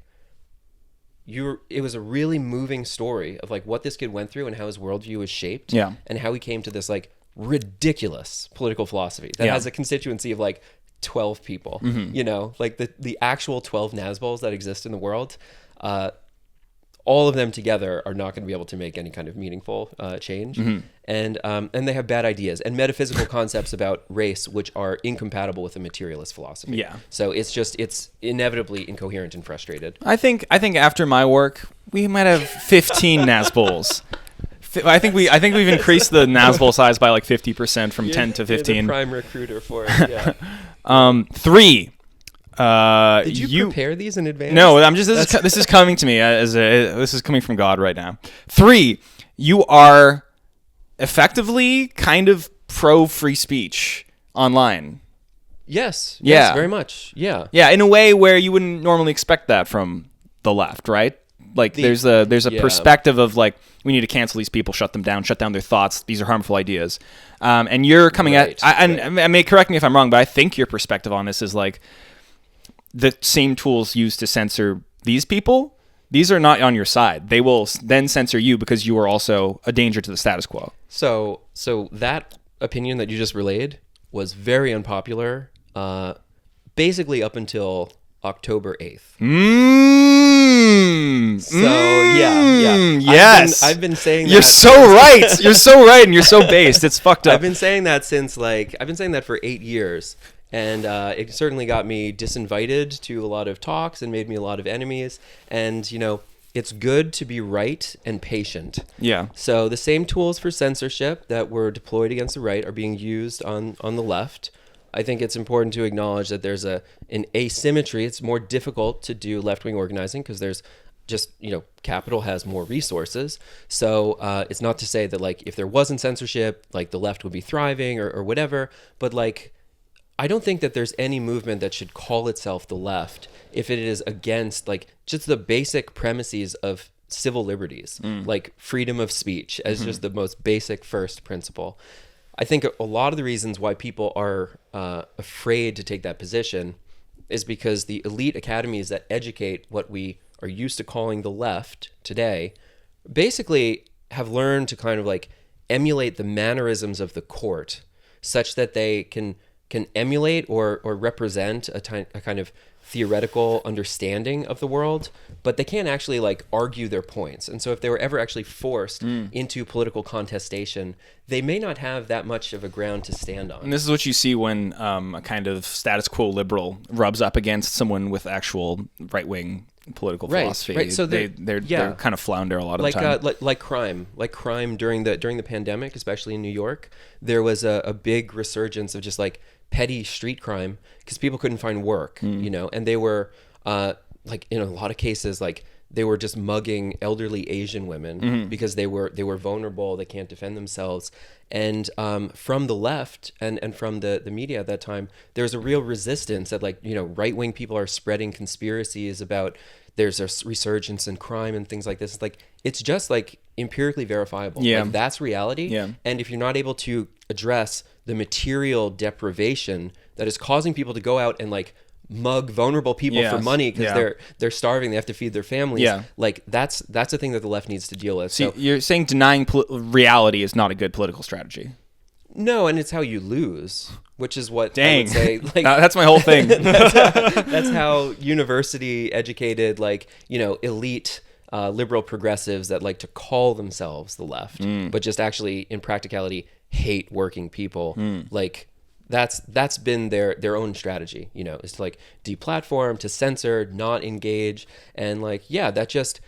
It was a really moving story of like what this kid went through and how his worldview was shaped, and how he came to this like ridiculous political philosophy that has a constituency of like 12 people. You know, like the actual 12 Nazbols that exist in the world, all of them together are not going to be able to make any kind of meaningful change. And they have bad ideas and metaphysical concepts about race, which are incompatible with a materialist philosophy. Yeah. So it's inevitably incoherent and frustrated. I think after my work, we might have 15 Nazbols. I think we've increased the Nazbol size by like 50% from 10 to 15. You're the prime recruiter for it. Yeah. 3. Did you prepare these in advance? No, this is coming to me this is coming from God right now. 3, you are effectively kind of pro free speech online. Yes. Yes, very much. Yeah. Yeah, in a way where you wouldn't normally expect that from the left, right? Like there's a perspective of like we need to cancel these people, shut them down, shut down their thoughts. These are harmful ideas. And you're coming at I may correct me if I'm wrong, but I think your perspective on this is like the same tools used to censor these people, these are not on your side. They will then censor you because you are also a danger to the status quo. So that opinion that you just relayed was very unpopular, basically up until October 8th. Yes. I've been saying that. You're so right. You're so right, and you're so based. It's fucked up. I've been saying that for 8 years. And it certainly got me disinvited to a lot of talks and made me a lot of enemies. And, you know, it's good to be right and patient. Yeah. So the same tools for censorship that were deployed against the right are being used on the left. I think it's important to acknowledge that there's an asymmetry. It's more difficult to do left-wing organizing because there's just, you know, capital has more resources. So it's not to say that, like, if there wasn't censorship, like, the left would be thriving or whatever. But, like, I don't think that there's any movement that should call itself the left if it is against like just the basic premises of civil liberties, like freedom of speech as just the most basic first principle. I think a lot of the reasons why people are afraid to take that position is because the elite academies that educate what we are used to calling the left today basically have learned to kind of like emulate the mannerisms of the court such that they can emulate or represent a kind of theoretical understanding of the world, but they can't actually like argue their points. And so if they were ever actually forced into political contestation, they may not have that much of a ground to stand on. And this is what you see when a kind of status quo liberal rubs up against someone with actual right-wing political philosophy. Right. So they're kind of flounder a lot of the time. Like crime during the pandemic, especially in New York, there was a big resurgence of just like petty street crime because people couldn't find work, you know, and they were like in a lot of cases like they were just mugging elderly Asian women because they were vulnerable, they can't defend themselves. And from the left and from the media at that time, there's a real resistance that like, you know, right-wing people are spreading conspiracies about there's a resurgence in crime and things like this. It's like, it's just like empirically verifiable. Yeah. Like, that's reality. Yeah. And if you're not able to address the material deprivation that is causing people to go out and like mug vulnerable people for money because they're starving, they have to feed their families, like that's a thing that the left needs to deal with. So you're saying denying reality is not a good political strategy? No, and it's how you lose, which is what I would say. Like, that's my whole thing. that's how university educated, like, you know, elite liberal progressives that like to call themselves the left, but just actually in practicality hate working people, like that's been their own strategy, is to like deplatform, to censor, not engage, and that just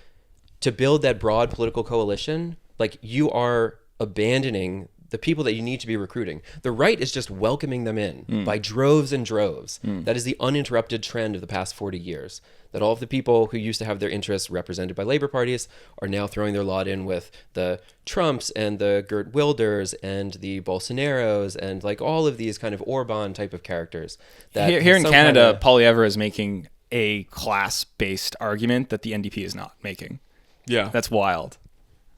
to build that broad political coalition. Like, you are abandoning the people that you need to be recruiting. The right is just welcoming them in by droves and droves. That is the uninterrupted trend of the past 40 years. That all of the people who used to have their interests represented by labor parties are now throwing their lot in with the Trumps and the Geert Wilders and the Bolsonaros and like all of these kind of Orban type of characters. That here in Canada, Poilievre is making a class-based argument that the NDP is not making. Yeah. That's wild.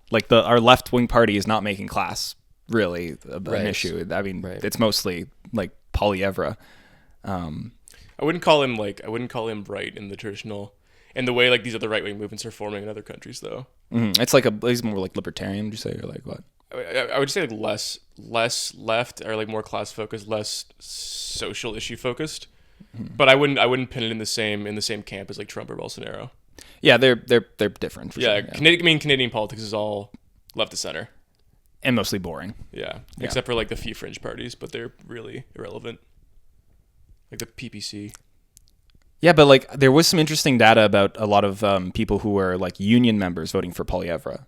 Like our left-wing party is not making class really an issue. I mean, it's mostly like Poilievre. I wouldn't call him right in the traditional, in the way like these other right-wing movements are forming in other countries though. It's he's more like libertarian, would you say, or like what? I would say like less left, or like more class focused, less social issue focused. But I wouldn't pin it in the same camp as like Trump or Bolsonaro. Yeah, they're different. For sure, yeah. Canadian politics is all left to center. And mostly boring. Yeah. Except for like the few fringe parties, but they're really irrelevant. Like the PPC. Yeah, but like there was some interesting data about a lot of people who were like union members voting for Poilievre.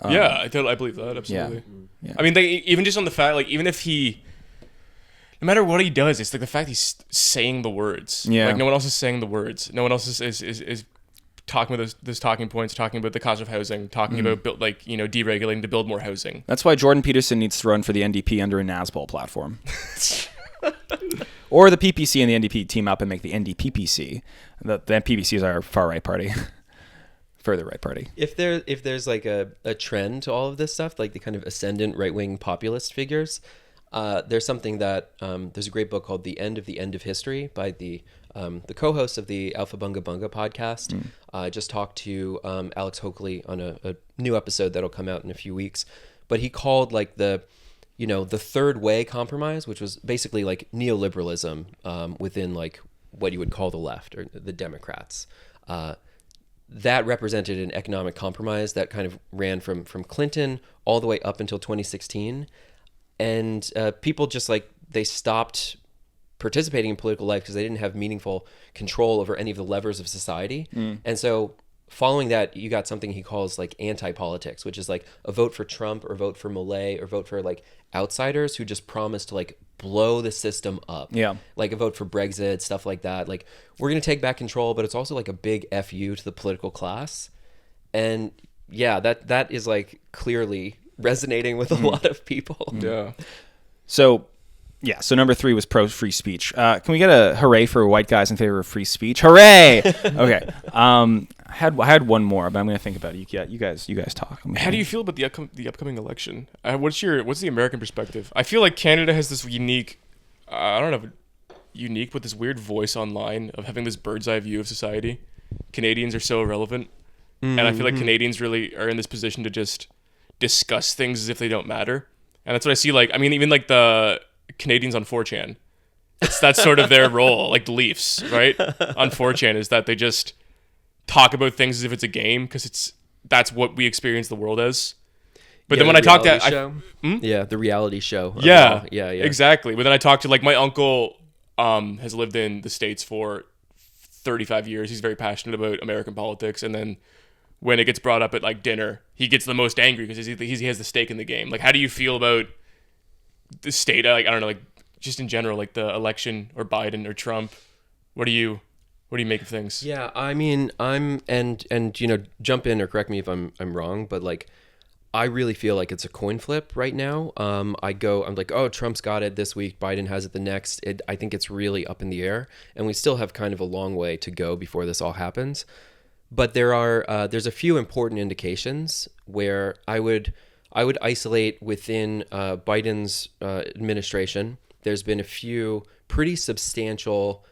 I believe that, absolutely. Yeah. I mean, even just on the fact, like, even if no matter what he does, it's like the fact he's saying the words. Yeah. Like, no one else is saying the words. No one else is talking about those talking points, talking about the cost of housing, talking about deregulating to build more housing. That's why Jordan Peterson needs to run for the NDP under a NASBOL platform. Or the PPC and the NDP team up and make the NDPPC. The PPC is our far right party. Further right party. If there's like a trend to all of this stuff, like the kind of ascendant right-wing populist figures, there's something that there's a great book called The End of History by the co-host of the Alpha Bunga Bunga podcast. I just talked to Alex Hokley on a new episode that'll come out in a few weeks, but he called like the third way compromise, which was basically like neoliberalism within like what you would call the left or the Democrats. That represented an economic compromise that kind of ran from Clinton all the way up until 2016. And people just like, they stopped participating in political life because they didn't have meaningful control over any of the levers of society. And so following that, you got something he calls like anti-politics, which is like a vote for Trump or vote for Milei or vote for like outsiders who just promise to like blow the system up. Yeah. Like a vote for Brexit, stuff like that. Like, we're going to take back control, but it's also like a big FU to the political class. And yeah, that is like clearly resonating with a lot of people. Yeah. So number 3 was pro free speech. Can we get a hooray for white guys in favor of free speech? Hooray! Okay. I had one more, but I'm going to think about it. You guys talk. How do you feel about the upcoming election? What's the American perspective? I feel like Canada has this unique, with this weird voice online of having this bird's eye view of society. Canadians are so irrelevant. And I feel like Canadians really are in this position to just discuss things as if they don't matter. And that's what I see. Like, I mean, even like the Canadians on 4chan, that's sort of their role, like the Leafs, right? On 4chan is that they just talk about things as if it's a game because that's what we experience the world as. But then when I talk to the reality show. Yeah, exactly. But then I talk to like my uncle has lived in the States for 35 years. He's very passionate about American politics, and then when it gets brought up at like dinner, he gets the most angry because he has the stake in the game. Like, how do you feel about the state? Like, I don't know, like just in general, like the election or Biden or Trump. What do you make of things? Yeah, I mean, jump in or correct me if I'm wrong, but like, I really feel like it's a coin flip right now. I'm like, oh, Trump's got it this week, Biden has it the next. I think it's really up in the air, and we still have kind of a long way to go before this all happens. But there's a few important indications where I would isolate within Biden's administration. There's been a few pretty substantial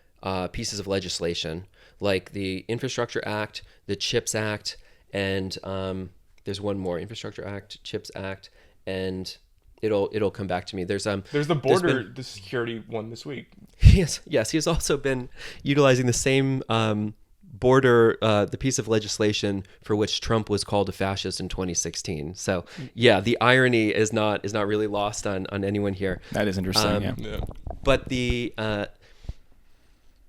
pieces of legislation, like the Infrastructure Act, the CHIPS Act, and there's one more, Infrastructure Act, CHIPS Act, and it'll come back to me. There's the security one this week. Yes, he's also been utilizing the same the piece of legislation for which Trump was called a fascist in 2016. So yeah, the irony is not really lost on anyone here. That is interesting. Yeah. But the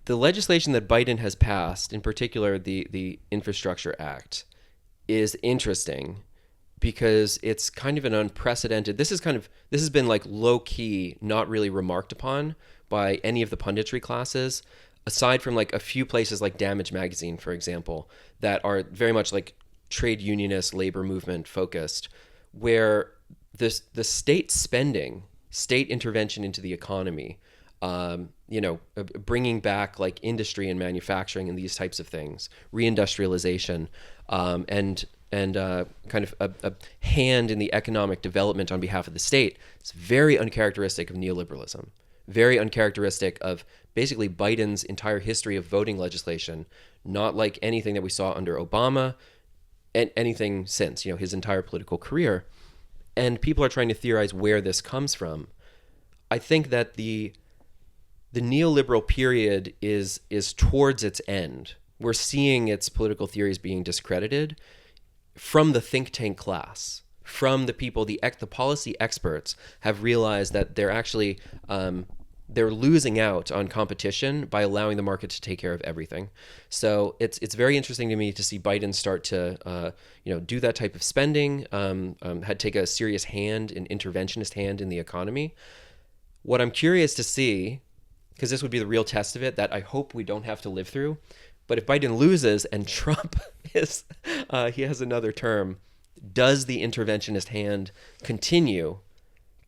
legislation that Biden has passed, in particular the Infrastructure Act, is interesting because it's kind of an unprecedented. This has been like low key, not really remarked upon by any of the punditry classes, aside from like a few places like Damage Magazine, for example, that are very much like trade unionist, labor movement focused, where the state spending, state intervention into the economy, bringing back like industry and manufacturing and these types of things, reindustrialization, and kind of a hand in the economic development on behalf of the state. It's very uncharacteristic of neoliberalism, very uncharacteristic of basically Biden's entire history of voting legislation, not like anything that we saw under Obama and anything since, his entire political career. And people are trying to theorize where this comes from. I think that the neoliberal period is towards its end. We're seeing its political theories being discredited from the think tank class, from the people, the policy experts have realized that they're actually they're losing out on competition by allowing the market to take care of everything. So it's very interesting to me to see Biden start to do that type of spending, take a serious hand, an interventionist hand in the economy. What I'm curious to see, because this would be the real test of it, that I hope we don't have to live through. But if Biden loses and Trump he has another term, does the interventionist hand continue?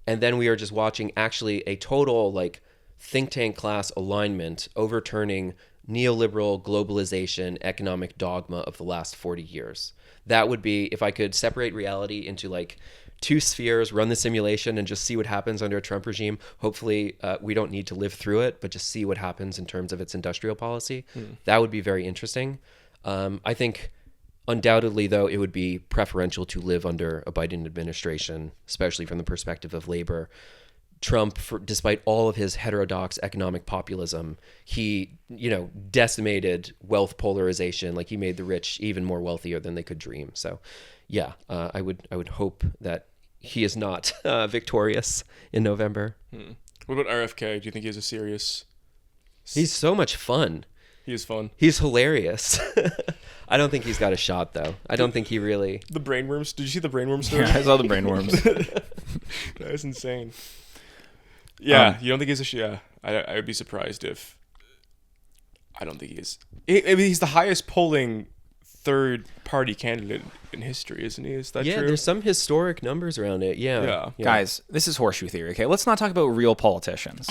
And then we are just watching actually a total like think tank class alignment overturning neoliberal globalization economic dogma of the last 40 years. That would be, if I could separate reality into like two spheres, run the simulation and just see what happens under a Trump regime. Hopefully we don't need to live through it, but just see what happens in terms of its industrial policy. That would be very interesting. I think undoubtedly, though, it would be preferential to live under a Biden administration, especially from the perspective of labor. Trump, despite all of his heterodox economic populism, he, decimated wealth polarization. Like he made the rich even more wealthier than they could dream. So, yeah, I would hope that he is not victorious in November. What about RFK? Do you think he has a serious? He's so much fun. He is fun. He's hilarious. I don't think he's got a shot, though. I don't think he really. The brainworms. Did you see the brainworm story? Yeah, I saw the brainworms. That was insane. Yeah, you don't think he's a shot? Yeah, I would be surprised if. I don't think he is. I mean, he's the highest polling third-party candidate in history, isn't he? Is that true? Yeah, there's some historic numbers around it. Yeah. Guys, this is horseshoe theory. Okay, let's not talk about real politicians.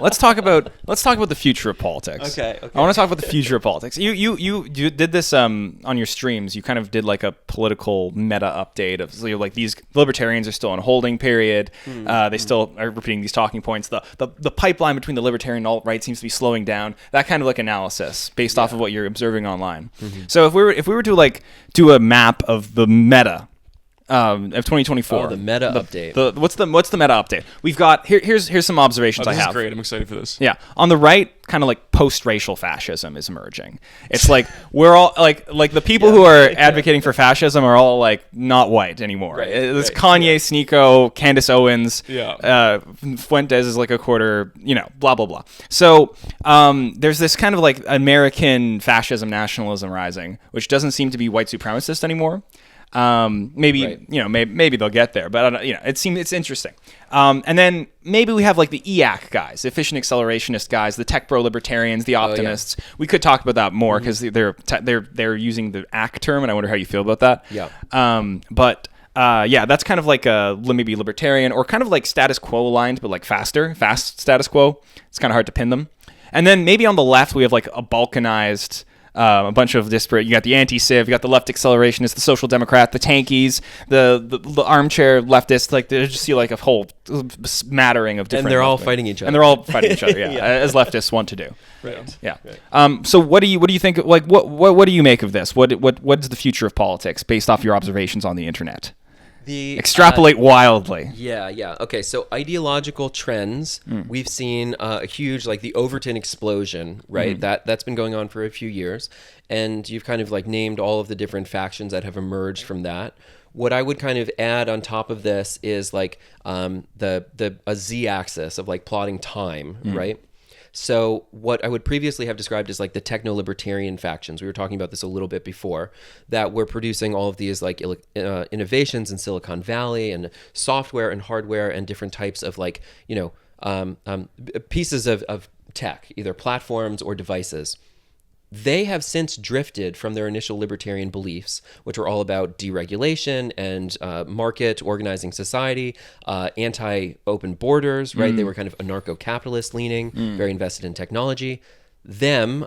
let's talk about the future of politics. Okay. I want to talk about the future of politics. You did this on your streams. You kind of did like a political meta update of like these libertarians are still in a holding period. They still are repeating these talking points. The pipeline between the libertarian and alt-right seems to be slowing down. That kind of like analysis based off of what you're observing online. So if we were to like do a map of the meta of 2024. Oh, the meta update. What's the meta update? We've got here's some observations I have. This is great. I'm excited for this. Yeah, on the right, kind of like post-racial fascism is emerging. It's like we're all like the people who are advocating for fascism are all like not white anymore. Right, It's Kanye, Sneeko, Candace Owens. Yeah. Fuentes is like a quarter. Blah blah blah. So there's this kind of like American fascism, nationalism rising, which doesn't seem to be white supremacist anymore. Maybe right. maybe they'll get there, but I don't, it's interesting. And then maybe we have like the EAC guys, the efficient accelerationist guys, the tech pro libertarians, the optimists. We could talk about that more because they're using the ACT term, and I wonder how you feel about that. Yeah. But that's kind of like a maybe libertarian or kind of like status quo aligned, but like fast status quo. It's kind of hard to pin them. And then maybe on the left we have like a balkanized. A bunch of disparate. You got the anti-civ, you got the left accelerationists, the social democrat, the tankies, the armchair leftists. Like they just see like a whole smattering of different. And they're all fighting each other. And they're all fighting each other. Yeah, as leftists want to do. Right. Yeah. Right. So what do you think? Like what do you make of this? What is the future of politics based off your observations on the internet? Extrapolate wildly. Yeah. Okay, so ideological trends. We've seen a huge, like the Overton explosion, right? That's been going on for a few years. And you've kind of like named all of the different factions that have emerged from that. what I would kind of add on top of this is like a z-axis of like plotting time, right? So what I would previously have described as like the techno-libertarian factions, we were talking about this a little bit before, that were producing all of these like innovations in Silicon Valley and software and hardware and different types of like, pieces of tech, either platforms or devices. They have since drifted from their initial libertarian beliefs, which were all about deregulation and market organizing society, anti-open borders, right? They were kind of anarcho-capitalist leaning, very invested in technology. Them,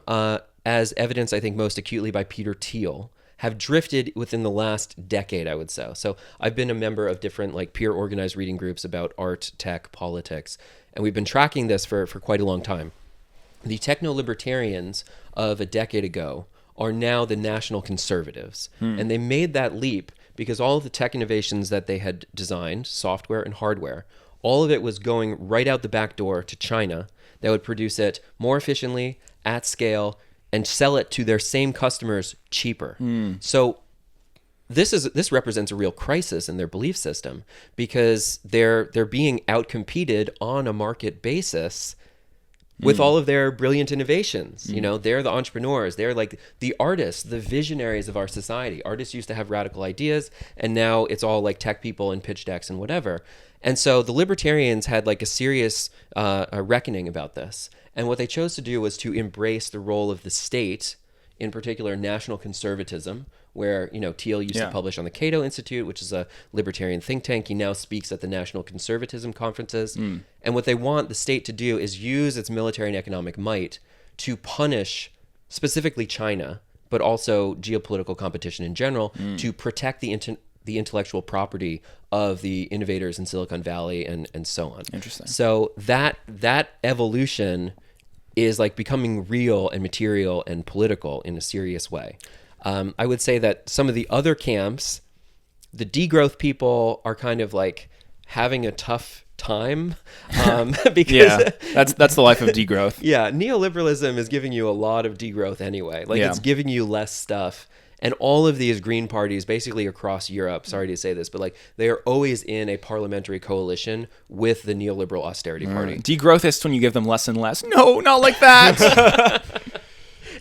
as evidenced, I think, most acutely by Peter Thiel, have drifted within the last decade, I would say. So I've been a member of different like peer organized reading groups about art, tech, politics, and we've been tracking this for quite a long time. The techno-libertarians of a decade ago are now the national conservatives. And they made that leap because all of the tech innovations that they had designed, software and hardware, all of it was going right out the back door to China that would produce it more efficiently, at scale, and sell it to their same customers cheaper. So this represents a real crisis in their belief system because they're being outcompeted on a market basis with all of their brilliant innovations. They're the entrepreneurs. They're like the artists, the visionaries of our society. Artists used to have radical ideas, and now it's all like tech people and pitch decks and whatever. And so the libertarians had like a serious reckoning about this. And what they chose to do was to embrace the role of the state, in particular national conservatism, where Thiel used to publish on the Cato Institute, which is a libertarian think tank. He now speaks at the National Conservatism conferences. And what they want the state to do is use its military and economic might to punish specifically China, but also geopolitical competition in general, to protect the intellectual property of the innovators in Silicon Valley and so on. Interesting. So that evolution is like becoming real and material and political in a serious way. I would say that some of the other camps, the degrowth people, are kind of like having a tough time because that's the life of degrowth. Neoliberalism is giving you a lot of degrowth anyway. Like it's giving you less stuff. And all of these green parties basically across Europe, sorry to say this, but like they are always in a parliamentary coalition with the neoliberal austerity party. Degrowthist when you give them less and less. No, not like that.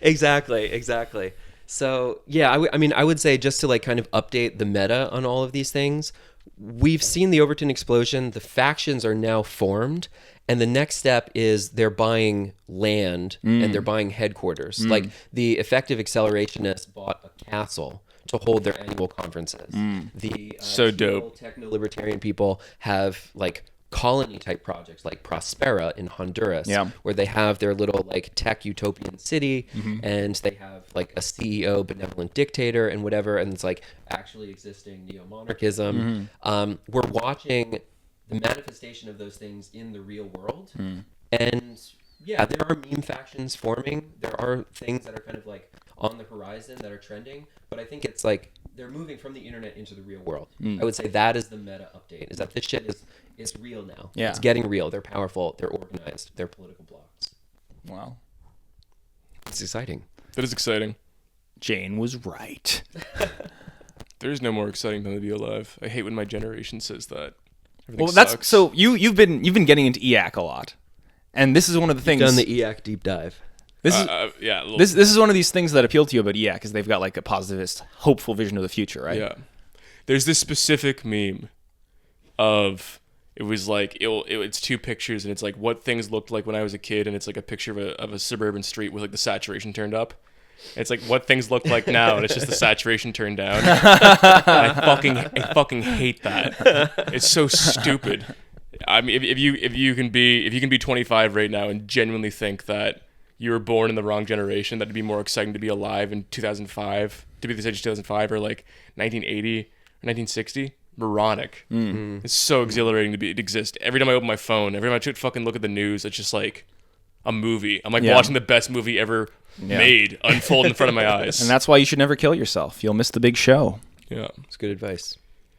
Exactly. So I would say, just to like kind of update the meta on all of these things, we've seen the Overton explosion. The factions are now formed. And the next step is they're buying land and they're buying headquarters. Like the effective accelerationists bought a castle to hold their annual conferences. The so dope techno-libertarian people have like colony type projects like Prospera in Honduras, where they have their little like tech utopian city and they have like a CEO benevolent dictator and whatever, and it's like actually existing neo-monarchism. We're watching the manifestation of those things in the real world. And there are meme factions forming. There are things that are kind of like on the horizon that are trending, but I think it's like they're moving from the internet into the real world. I would say that is the meta update, is that this shit is real now. It's getting real. They're powerful. They're organized. They're political blocks. Wow. It's exciting. That is exciting. Jane was right. There's no more exciting than to be alive. I hate when my generation says that. Well, that's so you've been getting into EAC a lot, and this is one of the things. Done the EAC deep dive. This is one of these things that appeal to you about EAC, because they've got like a positivist, hopeful vision of the future, right? Yeah. There's this specific meme of it was like it's two pictures, and it's like what things looked like when I was a kid, and it's like a picture of a suburban street with like the saturation turned up. It's like what things look like now, and it's just the saturation turned down. I fucking hate that. It's so stupid. I mean, if you can be 25 right now and genuinely think that you were born in the wrong generation, that'd be more exciting to be alive in 2005, to be this age of 2005, or like 1980 or 1960. Moronic. It's so exhilarating to exist. Every time I open my phone, every time I fucking look at the news, it's just like a movie. I'm like watching the best movie ever made unfold in front of my eyes. And that's why you should never kill yourself. You'll miss the big show. Yeah. It's good advice.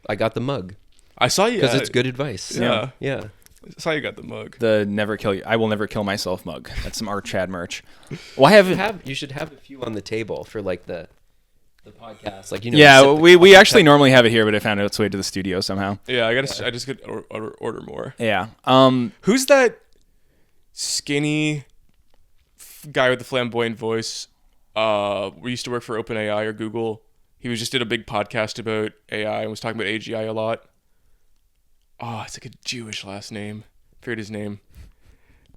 I got the mug. I saw you. Because it's good advice. Yeah. Yeah. I saw you got the mug. The I will never kill myself mug. That's some Art Chad merch. Well, you should have a few on the table for like the the podcast. Like, you know, Yeah, we actually normally have it here, but I found its way to the studio somehow. Yeah, I just could order more. Yeah. Who's that skinny guy with the flamboyant voice? We used to work for OpenAI or Google. He just did a big podcast about AI and was talking about AGI a lot. Oh, it's like a Jewish last name. I forget his name.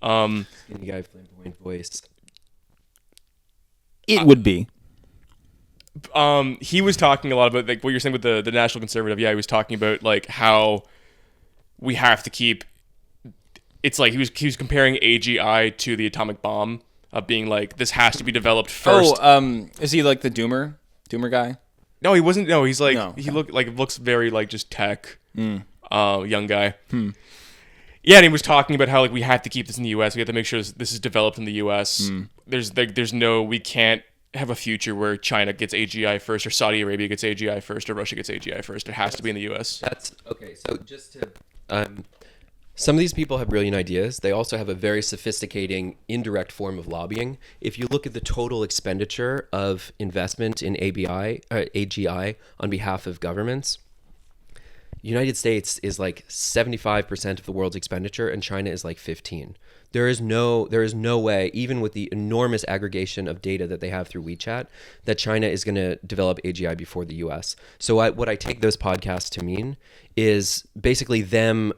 Skinny guy, flamboyant voice. It would be. He was talking a lot about like what you're saying with the National Conservative. Yeah, he was talking about like how we have to keep. It's like he was comparing AGI to the atomic bomb, of being like this has to be developed first. Is he like the doomer guy? No, he wasn't. No, he's like No. he looks very like just tech, young guy. Yeah, and he was talking about how like we have to keep this in the U.S. We have to make sure this is developed in the U.S. We can't have a future where China gets AGI first, or Saudi Arabia gets AGI first, or Russia gets AGI first. It has to be in the U.S. That's okay. So just to, some of these people have brilliant ideas. They also have a very sophisticating indirect form of lobbying. If you look at the total expenditure of investment in AGI on behalf of governments, United States is like 75% of the world's expenditure, and China is like 15. There is no way, even with the enormous aggregation of data that they have through WeChat, that China is going to develop AGI before the US. So what I take those podcasts to mean is basically them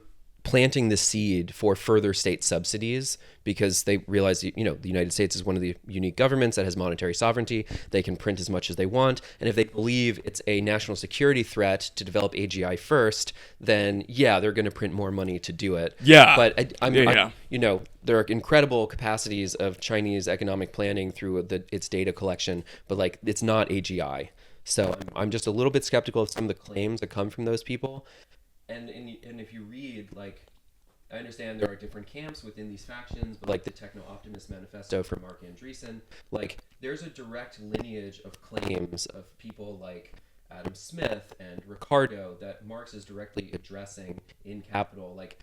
planting the seed for further state subsidies, because they realize, you know, the United States is one of the unique governments that has monetary sovereignty. They can print as much as they want. And if they believe it's a national security threat to develop AGI first, then yeah, they're going to print more money to do it. Yeah. But you know, there are incredible capacities of Chinese economic planning through its data collection, but like it's not AGI. So I'm just a little bit skeptical of some of the claims that come from those people. And if you read, like, I understand there are different camps within these factions, but like the Techno-Optimist Manifesto from Mark Andreessen, like there's a direct lineage of claims of people like Adam Smith and Ricardo that Marx is directly addressing in Capital. Like,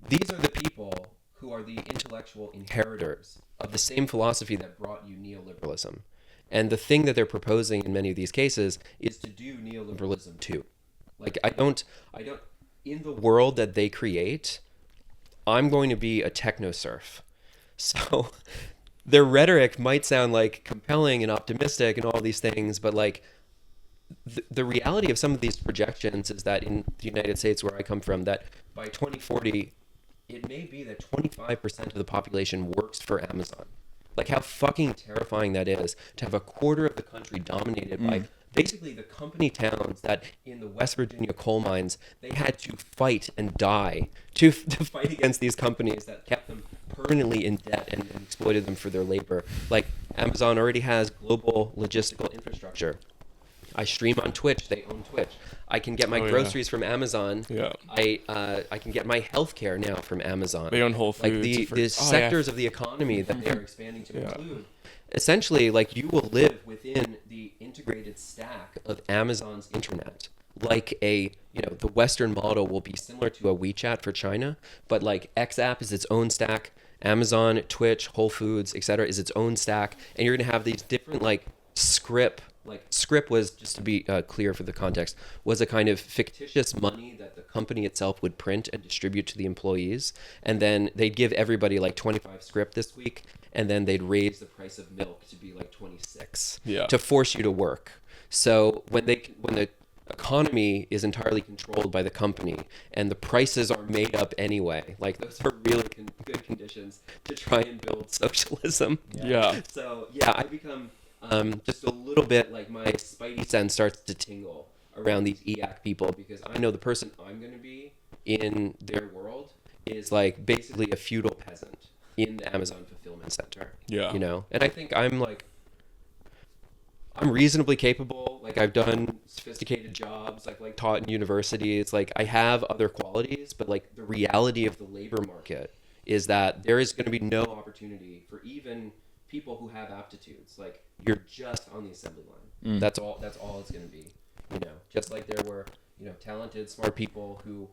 these are the people who are the intellectual inheritors of the same philosophy that brought you neoliberalism. And the thing that they're proposing in many of these cases is to do neoliberalism too. Like, I don't, in the world that they create, I'm going to be a techno serf. So their rhetoric might sound like compelling and optimistic and all these things, but like the reality of some of these projections is that in the United States, where I come from, that by 2040, it may be that 25% of the population works for Amazon. Like, how fucking terrifying that is to have a quarter of the country dominated by basically the company towns that in the West Virginia coal mines, they had to fight and die to fight against these companies that kept them permanently in debt and exploited them for their labor. Like, Amazon already has global logistical infrastructure. I stream on Twitch. They own Twitch. I can get my groceries from Amazon. Yeah. I can get my healthcare now from Amazon. They own Whole Foods. Like the sectors of the economy that they are expanding to include. Essentially, like, you will live within the integrated stack of Amazon's internet. Like the Western model will be similar to a WeChat for China, but like Xapp is its own stack. Amazon, Twitch, Whole Foods, etc. is its own stack, and you're gonna have these different like scrip. Like, scrip was, just to be clear for the context, was a kind of fictitious money that the company itself would print and distribute to the employees. And then they'd give everybody like 25 scrip this week, and then they'd raise the price of milk to be like 26 to force you to work. So when the economy is entirely controlled by the company and the prices are made up anyway, like, those are really good conditions to try and build socialism. So I become just a little bit like, my spidey sense starts to tingle around these EAC people, because I know the person I'm going to be in their world is like basically a feudal peasant in the Amazon fulfillment center. You know, and I think I'm reasonably capable. Like, I've done sophisticated jobs, like taught in university. It's like I have other qualities, but like the reality of the labor market is that there is going to be no opportunity for even people who have aptitudes. Like, you're just on the assembly line. That's all it's going to be. You know, just like there were, talented, smart people who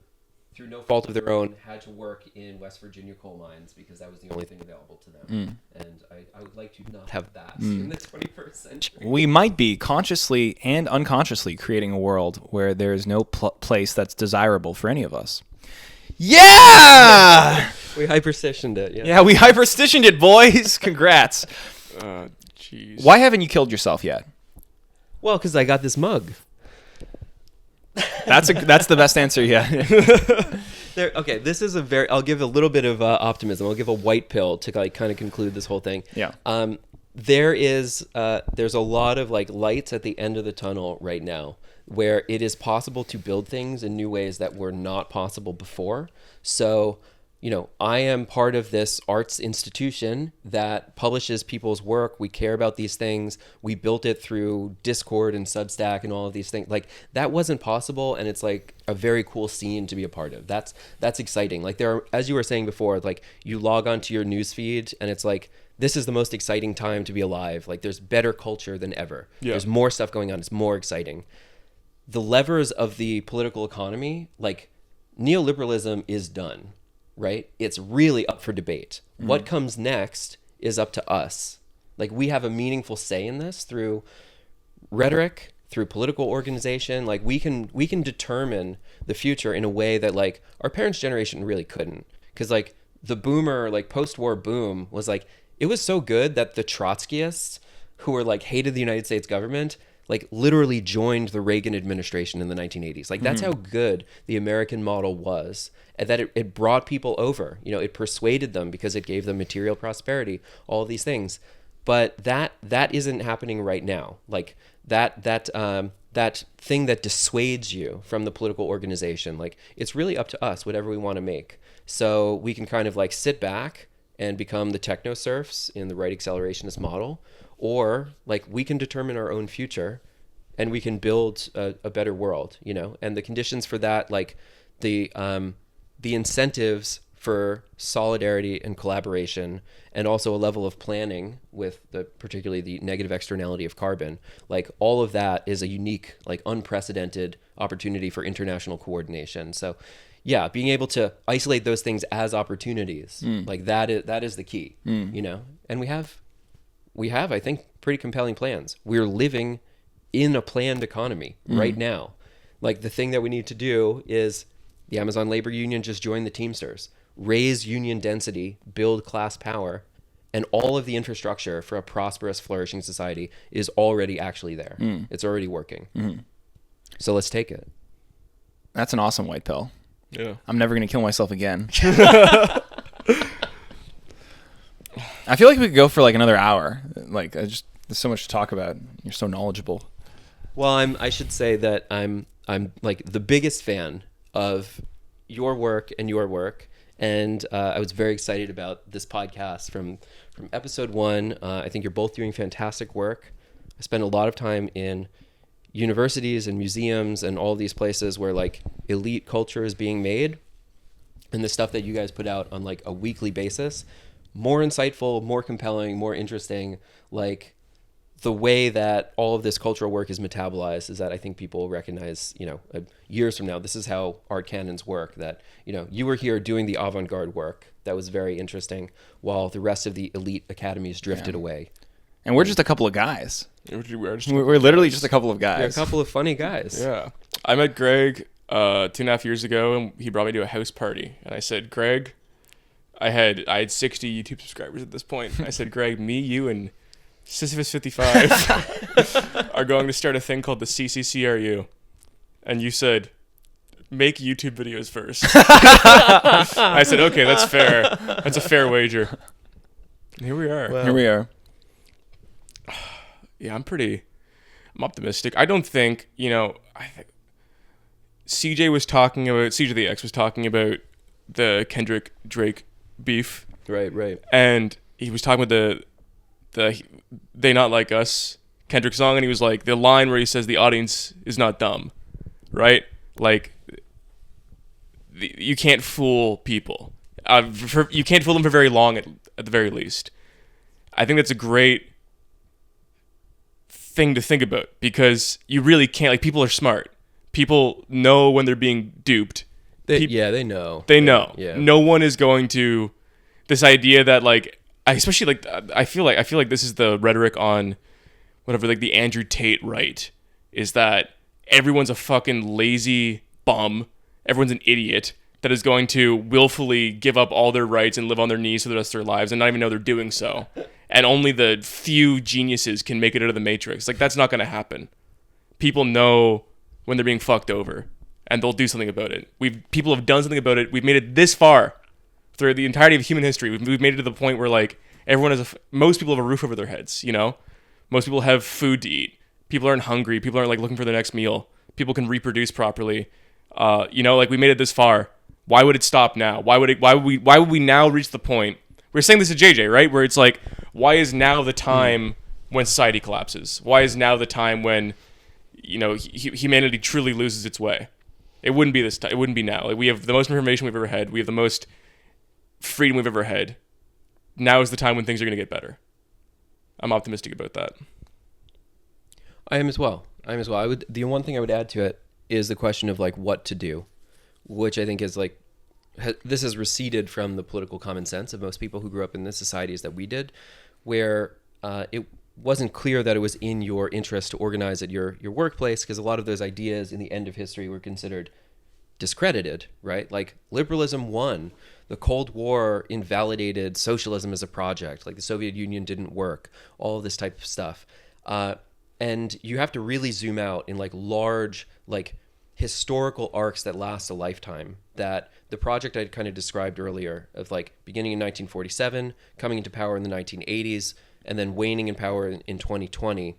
through no fault of their own, had to work in West Virginia coal mines because that was the only thing available to them. And I would like to not have that in the 21st century. We might be consciously and unconsciously creating a world where there is no place that's desirable for any of us. Yeah! We hyperstitioned it. Yeah, we hyperstitioned it, boys. Congrats. Jeez. Why haven't you killed yourself yet? Well, because I got this mug. That's the best answer yet. Okay, this is I'll give a little bit of optimism. I'll give a white pill to like kind of conclude this whole thing. Yeah. There's a lot of like lights at the end of the tunnel right now, where it is possible to build things in new ways that were not possible before. So, I am part of this arts institution that publishes people's work. We care about these things. We built it through Discord and Substack and all of these things. Like, that wasn't possible, and it's like a very cool scene to be a part of. That's exciting. Like, there are, as you were saying before, like you log onto your newsfeed and it's like, this is the most exciting time to be alive. Like, there's better culture than ever. Yeah. There's more stuff going on. It's more exciting. The levers of the political economy, like neoliberalism, is done. Right? It's really up for debate. What comes next is up to us. Like, we have a meaningful say in this through rhetoric, through political organization. Like, we can determine the future in a way that like our parents' generation really couldn't. Because like the boomer, like post-war boom was like, it was so good that the Trotskyists, who were like hated the United States government, like literally joined the Reagan administration in the 1980s. Like, that's how good the American model was, and that it brought people over. It persuaded them because it gave them material prosperity, all of these things. But that isn't happening right now. Like that thing that dissuades you from the political organization, like it's really up to us, whatever we want to make. So we can kind of like sit back and become the techno serfs in the right accelerationist model, or like we can determine our own future and we can build a better world, and the conditions for that, like the incentives for solidarity and collaboration, and also a level of planning with particularly the negative externality of carbon, like all of that is a unique, like unprecedented opportunity for international coordination. So yeah, being able to isolate those things as opportunities, like that is the key, and we have, I think, pretty compelling plans. We're living in a planned economy right now. Like, the thing that we need to do is the Amazon labor union just joined the Teamsters, raise union density, build class power, and all of the infrastructure for a prosperous, flourishing society is already actually there. It's already working. So let's take it. That's an awesome white pill. Yeah. I'm never going to kill myself again. I feel like we could go for like another hour. Like, there's so much to talk about. You're so knowledgeable. Well, I should say that I'm like the biggest fan of your work, and I was very excited about this podcast from episode 1. I think you're both doing fantastic work. I spend a lot of time in universities and museums and all these places where like elite culture is being made, and the stuff that you guys put out on like a weekly basis, more insightful, more compelling, more interesting. Like, the way that all of this cultural work is metabolized is that I think people recognize, years from now, this is how art canons work, that, you were here doing the avant-garde work that was very interesting while the rest of the elite academies drifted away. And we're just a couple of guys. We're literally just a couple of guys. We're a couple of funny guys. Yeah. I met Greg 2.5 years ago, and he brought me to a house party. And I said, Greg, I had 60 YouTube subscribers at this point. I said, Greg, me, you, and Sisyphus 55 are going to start a thing called the CCCRU. And you said, make YouTube videos first. I said, okay, that's fair. That's a fair wager. And here we are. Wow. Here we are. Yeah, I'm optimistic. I don't think, CJ the X was talking about the Kendrick Drake beef. Right. And he was talking about the They Not Like Us Kendrick song, and he was like, the line where he says the audience is not dumb, right? Like, you can't fool people. You can't fool them for very long, at the very least. I think that's a great thing to think about, because you really can't. Like, people are smart. People know when they're being duped, They know. They know. Yeah. No one is going to this idea that like I feel like this is the rhetoric on whatever, like the Andrew Tate right, is that everyone's a fucking lazy bum, everyone's an idiot that is going to willfully give up all their rights and live on their knees for the rest of their lives and not even know they're doing so. And only the few geniuses can make it out of the matrix. Like, that's not going to happen. People know when they're being fucked over, and they'll do something about it. People have done something about it. We've made it this far through the entirety of human history. We've made it to the point where, like, most people have a roof over their heads, you know? Most people have food to eat. People aren't hungry. People aren't, like, looking for their next meal. People can reproduce properly. You know, like, we made it this far. Why would it stop now? Why would we now reach the point? We're saying this to JJ, right? Where it's like, why is now the time when society collapses? Why is now the time when, you know, humanity truly loses its way? It wouldn't be this time. It wouldn't be now. Like, we have the most information we've ever had. We have the most freedom we've ever had. Now is the time when things are going to get better. I'm optimistic about that. I am as well. The one thing I would add to it is the question of like what to do, which I think is like, this has receded from the political common sense of most people who grew up in the societies that we did, where it wasn't clear that it was in your interest to organize at your workplace, because a lot of those ideas in the end of history were considered discredited, right? Like liberalism won. The Cold War invalidated socialism as a project. Like the Soviet Union didn't work. All of this type of stuff. And you have to really zoom out in like large, like historical arcs that last a lifetime. That the project I kind of described earlier of like beginning in 1947, coming into power in the 1980s, and then waning in power in 2020,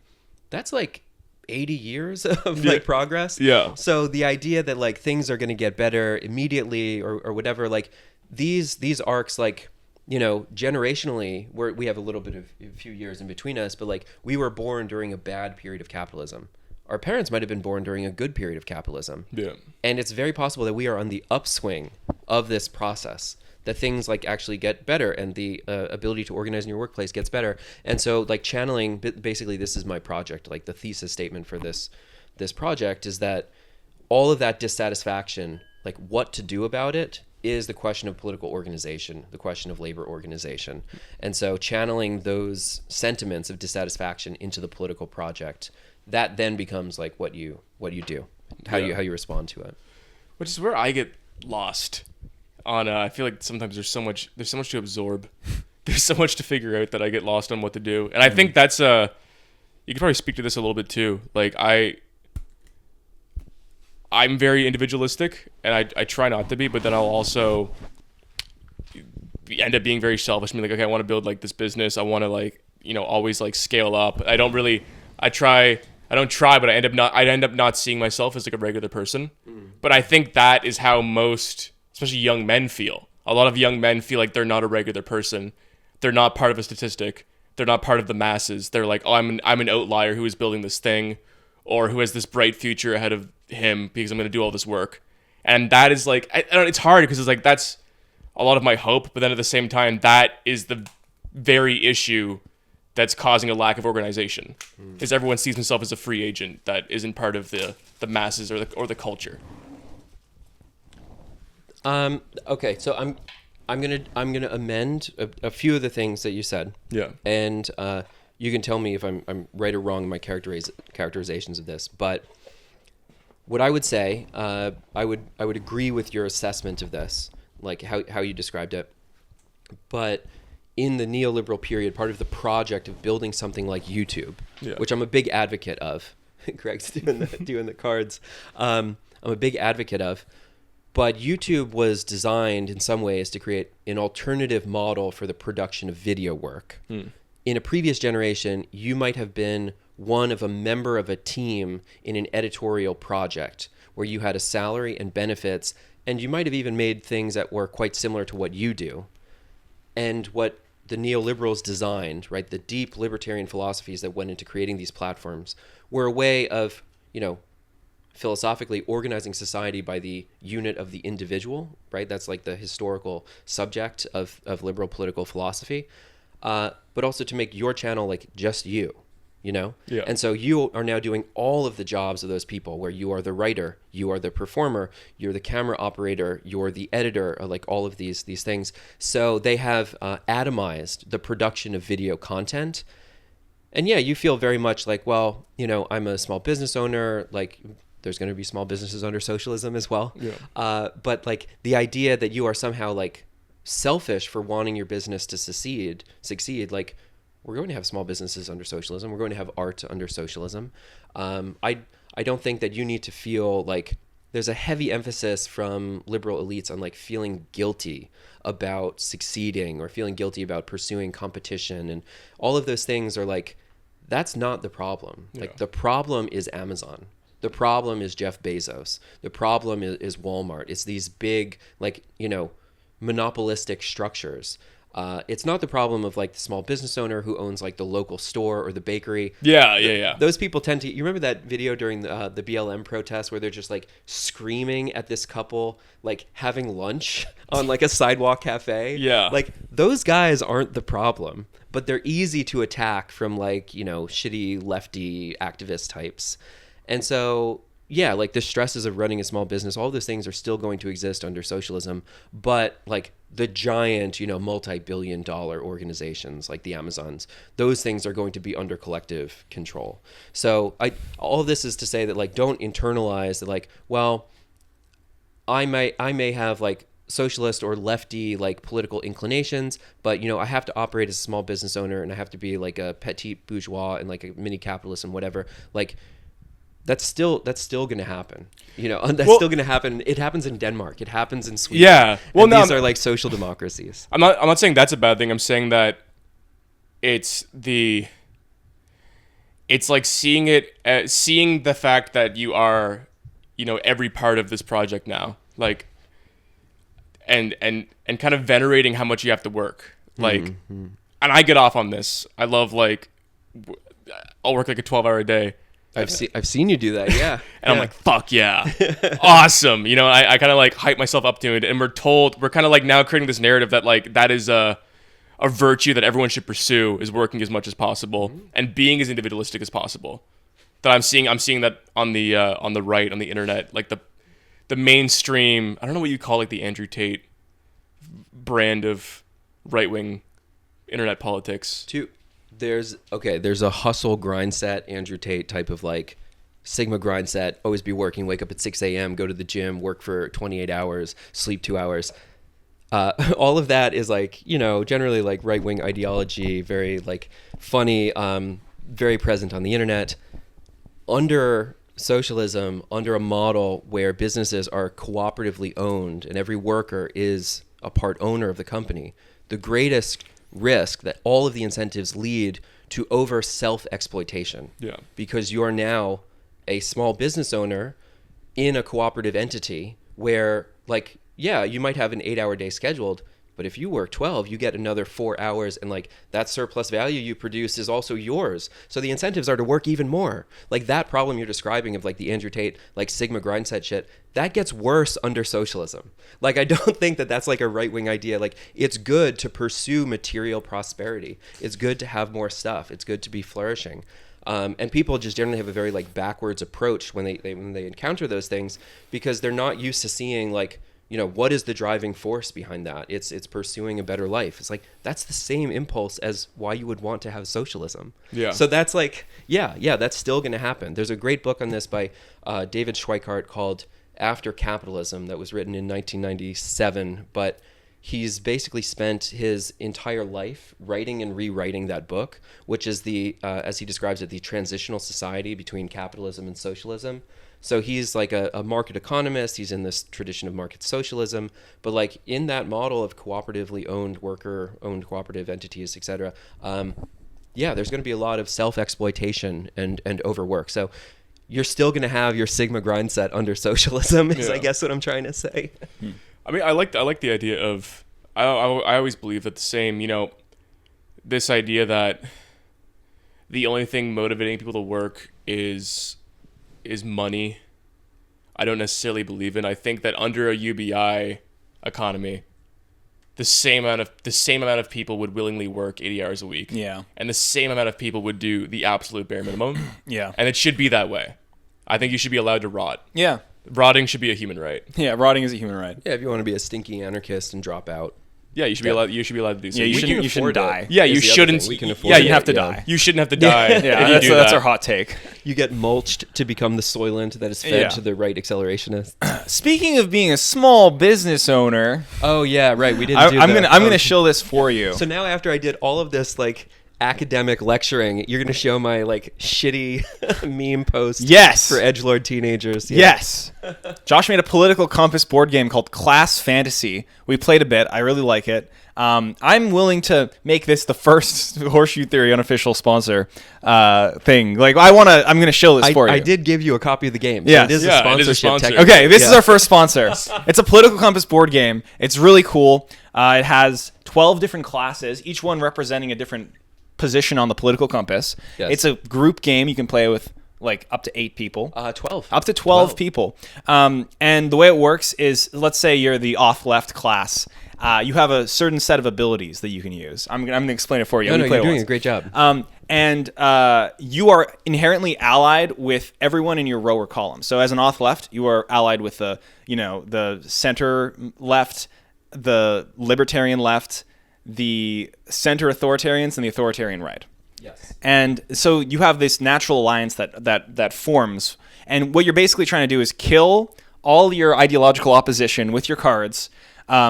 that's like 80 years of like progress. Yeah. So the idea that like things are going to get better immediately or whatever, like these arcs, like, you know, generationally, we have a little bit of a few years in between us, but like we were born during a bad period of capitalism. Our parents might have been born during a good period of capitalism. Yeah. And it's very possible that we are on the upswing of this process, that things like actually get better and the ability to organize in your workplace gets better. And so like channeling, basically this is my project, like the thesis statement for this project is that all of that dissatisfaction, like what to do about it, is the question of political organization, the question of labor organization. And so channeling those sentiments of dissatisfaction into the political project, that then becomes like what you do, how you respond to it. Which is where I get lost on I feel like sometimes there's so much to absorb. There's so much to figure out that I get lost on what to do. And I think that's you could probably speak to this a little bit too. Like I'm very individualistic, and I try not to be, but then I'll also end up being very selfish. I mean, like, okay, I want to build like this business. I want to like, you know, always like scale up. I don't try, but I end up not seeing myself as like a regular person. But I think that is how most, especially young men, feel. A lot of young men feel like they're not a regular person. They're not part of a statistic. They're not part of the masses. They're like, oh, I'm an outlier who is building this thing, or who has this bright future ahead of him because I'm going to do all this work. And that is like, it's hard because it's like, that's a lot of my hope. But then at the same time, that is the very issue that's causing a lack of organization, is everyone sees himself as a free agent that isn't part of the masses or the culture. Okay, so I'm gonna amend a few of the things that you said. Yeah. And you can tell me if I'm right or wrong in my characterizations of this. But what I would say, I would agree with your assessment of this, like how you described it. But in the neoliberal period, part of the project of building something like YouTube, which I'm a big advocate of, Greg's doing the cards. I'm a big advocate of. But YouTube was designed in some ways to create an alternative model for the production of video work. In a previous generation, you might have been one of a member of a team in an editorial project where you had a salary and benefits, and you might have even made things that were quite similar to what you do. And what the neoliberals designed, right, the deep libertarian philosophies that went into creating these platforms were a way of, you know, philosophically organizing society by the unit of the individual, right? That's like the historical subject of liberal political philosophy. But also to make your channel like just you, you know? Yeah. And so you are now doing all of the jobs of those people, where you are the writer, you are the performer, you're the camera operator, you're the editor, or like all of these things. So they have atomized the production of video content. And yeah, you feel very much like, well, you know, I'm a small business owner, like there's going to be small businesses under socialism as well. Yeah. But like the idea that you are somehow like selfish for wanting your business to succeed, like we're going to have small businesses under socialism. We're going to have art under socialism. I don't think that you need to feel like there's a heavy emphasis from liberal elites on like feeling guilty about succeeding or feeling guilty about pursuing competition, and all of those things are like, that's not the problem. Yeah. Like the problem is Amazon. The problem is Jeff Bezos. The problem is Walmart. It's these big, like, you know, monopolistic structures. It's not the problem of like the small business owner who owns like the local store or the bakery. Yeah. Those people tend to, you remember that video during the BLM protest where they're just like screaming at this couple, like having lunch on like a sidewalk cafe? Yeah. Like those guys aren't the problem, but they're easy to attack from like, you know, shitty lefty activist types. And so, yeah, like the stresses of running a small business, all those things are still going to exist under socialism, but like the giant, you know, multi-billion-dollar organizations like the Amazons, those things are going to be under collective control. So all of this is to say that like, don't internalize that like, well, I may have like socialist or lefty like political inclinations, but you know, I have to operate as a small business owner and I have to be like a petit bourgeois and like a mini capitalist and whatever. Like that's still going to happen. You know, that's still going to happen. It happens in Denmark. It happens in Sweden. Yeah. Well, these are like social democracies. I'm not saying that's a bad thing. I'm saying that it's like seeing the fact that you are, you know, every part of this project now, like, and kind of venerating how much you have to work. Like, and I get off on this. I love like, I'll work like a 12-hour day. I've seen you do that, yeah. And I'm like, fuck yeah, awesome. You know, I kind of like hype myself up to it, and we're kind of like now creating this narrative that like that is a virtue that everyone should pursue, is working as much as possible and being as individualistic as possible. That I'm seeing that on the right, on the internet, like the mainstream. I don't know what you call like the Andrew Tate brand of right wing internet politics. There's a hustle grindset Andrew Tate type of like Sigma grindset, always be working, wake up at 6 a.m., go to the gym, work for 28 hours, sleep 2 hours. All of that is like, you know, generally like right-wing ideology, very like funny, very present on the internet. Under socialism, under a model where businesses are cooperatively owned and every worker is a part owner of the company, the greatest risk that all of the incentives lead to over self-exploitation. Yeah. Because you are now a small business owner in a cooperative entity where, like, yeah, you might have an 8-hour day scheduled, but if you work 12, you get another 4 hours, and like that surplus value you produce is also yours. So the incentives are to work even more. Like that problem you're describing of like the Andrew Tate, like Sigma grindset shit, that gets worse under socialism. Like I don't think that that's like a right-wing idea. Like it's good to pursue material prosperity. It's good to have more stuff. It's good to be flourishing. And people just generally have a very like backwards approach when they encounter those things, because they're not used to seeing like, you know, what is the driving force behind that? It's pursuing a better life. It's like, that's the same impulse as why you would want to have socialism. Yeah. So that's like, yeah, that's still going to happen. There's a great book on this by David Schweikart called After Capitalism that was written in 1997, but he's basically spent his entire life writing and rewriting that book, which is the, as he describes it, the transitional society between capitalism and socialism. So he's like a market economist. He's in this tradition of market socialism, but like in that model of cooperatively owned, worker-owned cooperative entities, et cetera, there's going to be a lot of self-exploitation and overwork. So you're still going to have your Sigma grindset under socialism, is I guess what I'm trying to say. I mean, I like the idea of, I always believe that the same, you know, this idea that the only thing motivating people to work is money, I don't necessarily believe in. I think that under a UBI economy, the same amount of people would willingly work 80 hours a week. Yeah. And the same amount of people would do the absolute bare minimum. Yeah. And it should be that way. I think you should be allowed to rot. Yeah. Rotting should be a human right. Yeah, rotting is a human right. Yeah, if you want to be a stinky anarchist and drop out. Yeah, you should be allowed. You should be allowed to do so. Yeah, you shouldn't die. Yeah, you shouldn't. We can afford Yeah, it. you have to die. You shouldn't have to die. Yeah, if you do that's that. our hot take. You get mulched to become the soylent that is fed Yeah. to the right accelerationist. Speaking of being a small business owner, Oh yeah, right. We didn't. I'm gonna show this for you. So now, after I did all of this like academic lecturing, you're gonna show my like shitty meme post. Yes. For edgelord teenagers. Yeah. Yes. Josh made a political compass board game called Class Fantasy. We played a bit. I really like it. I'm willing to make this the first Horseshoe Theory unofficial sponsor thing. Like, I'm going to show this for you. I did give you a copy of the game. So Yes. it is Yeah, a it is a sponsorship. sponsor. technically. Okay, this is Yeah. our first sponsor. It's a political compass board game. It's really cool. It has 12 different classes, each one representing a different position on the political compass. Yes. It's a group game you can play with like up to 8 people. 12. Up to 12 people. And the way it works is, let's say you're the off-left class. You have a certain set of abilities that you can use. I'm going to explain it for you. No, Let me play you're it doing once. a great job. And you are inherently allied with everyone in your row or column. So as an off-left, you are allied with the center left, the libertarian left, the center authoritarians, and the authoritarian right. Yes. And so you have this natural alliance that forms. And what you're basically trying to do is kill all your ideological opposition with your cards,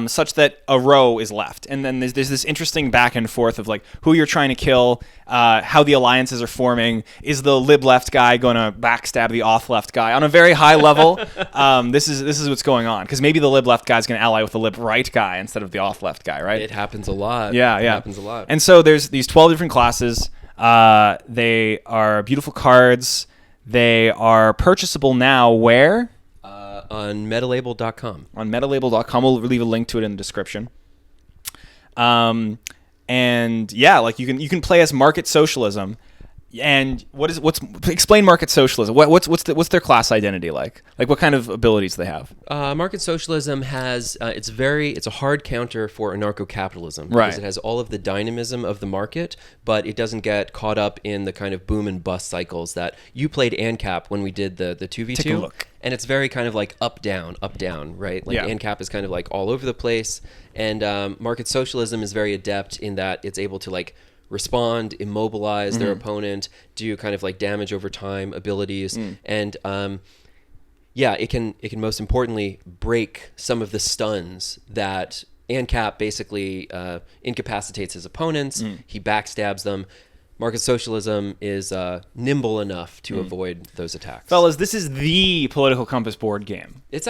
such that a row is left. And then there's this interesting back and forth of like who you're trying to kill, how the alliances are forming. Is the lib left guy going to backstab the off left guy on a very high level? This is what's going on, because maybe the lib left guy is going to ally with the lib right guy instead of the off left guy, right? It happens a lot. Yeah. It happens a lot. And so there's these 12 different classes. They are beautiful cards. They are purchasable now where? On metalabel.com. On metalabel.com. We'll leave a link to it in the description. And yeah, like you can play as market socialism. And explain market socialism? What's their class identity like? Like what kind of abilities do they have? Market socialism has it's a hard counter for anarcho-capitalism, Right. because it has all of the dynamism of the market, but it doesn't get caught up in the kind of boom and bust cycles that you played Ancap when we did the 2v2. Take a look. And it's very kind of like up down, right? Like Yeah. Ancap is kind of like all over the place, and market socialism is very adept in that it's able to like respond, immobilize their opponent, do kind of like damage over time abilities, and it can most importantly break some of the stuns that Ancap basically incapacitates his opponents. He backstabs them. Market socialism is nimble enough to avoid those attacks. Fellas, this is the political compass board game. It's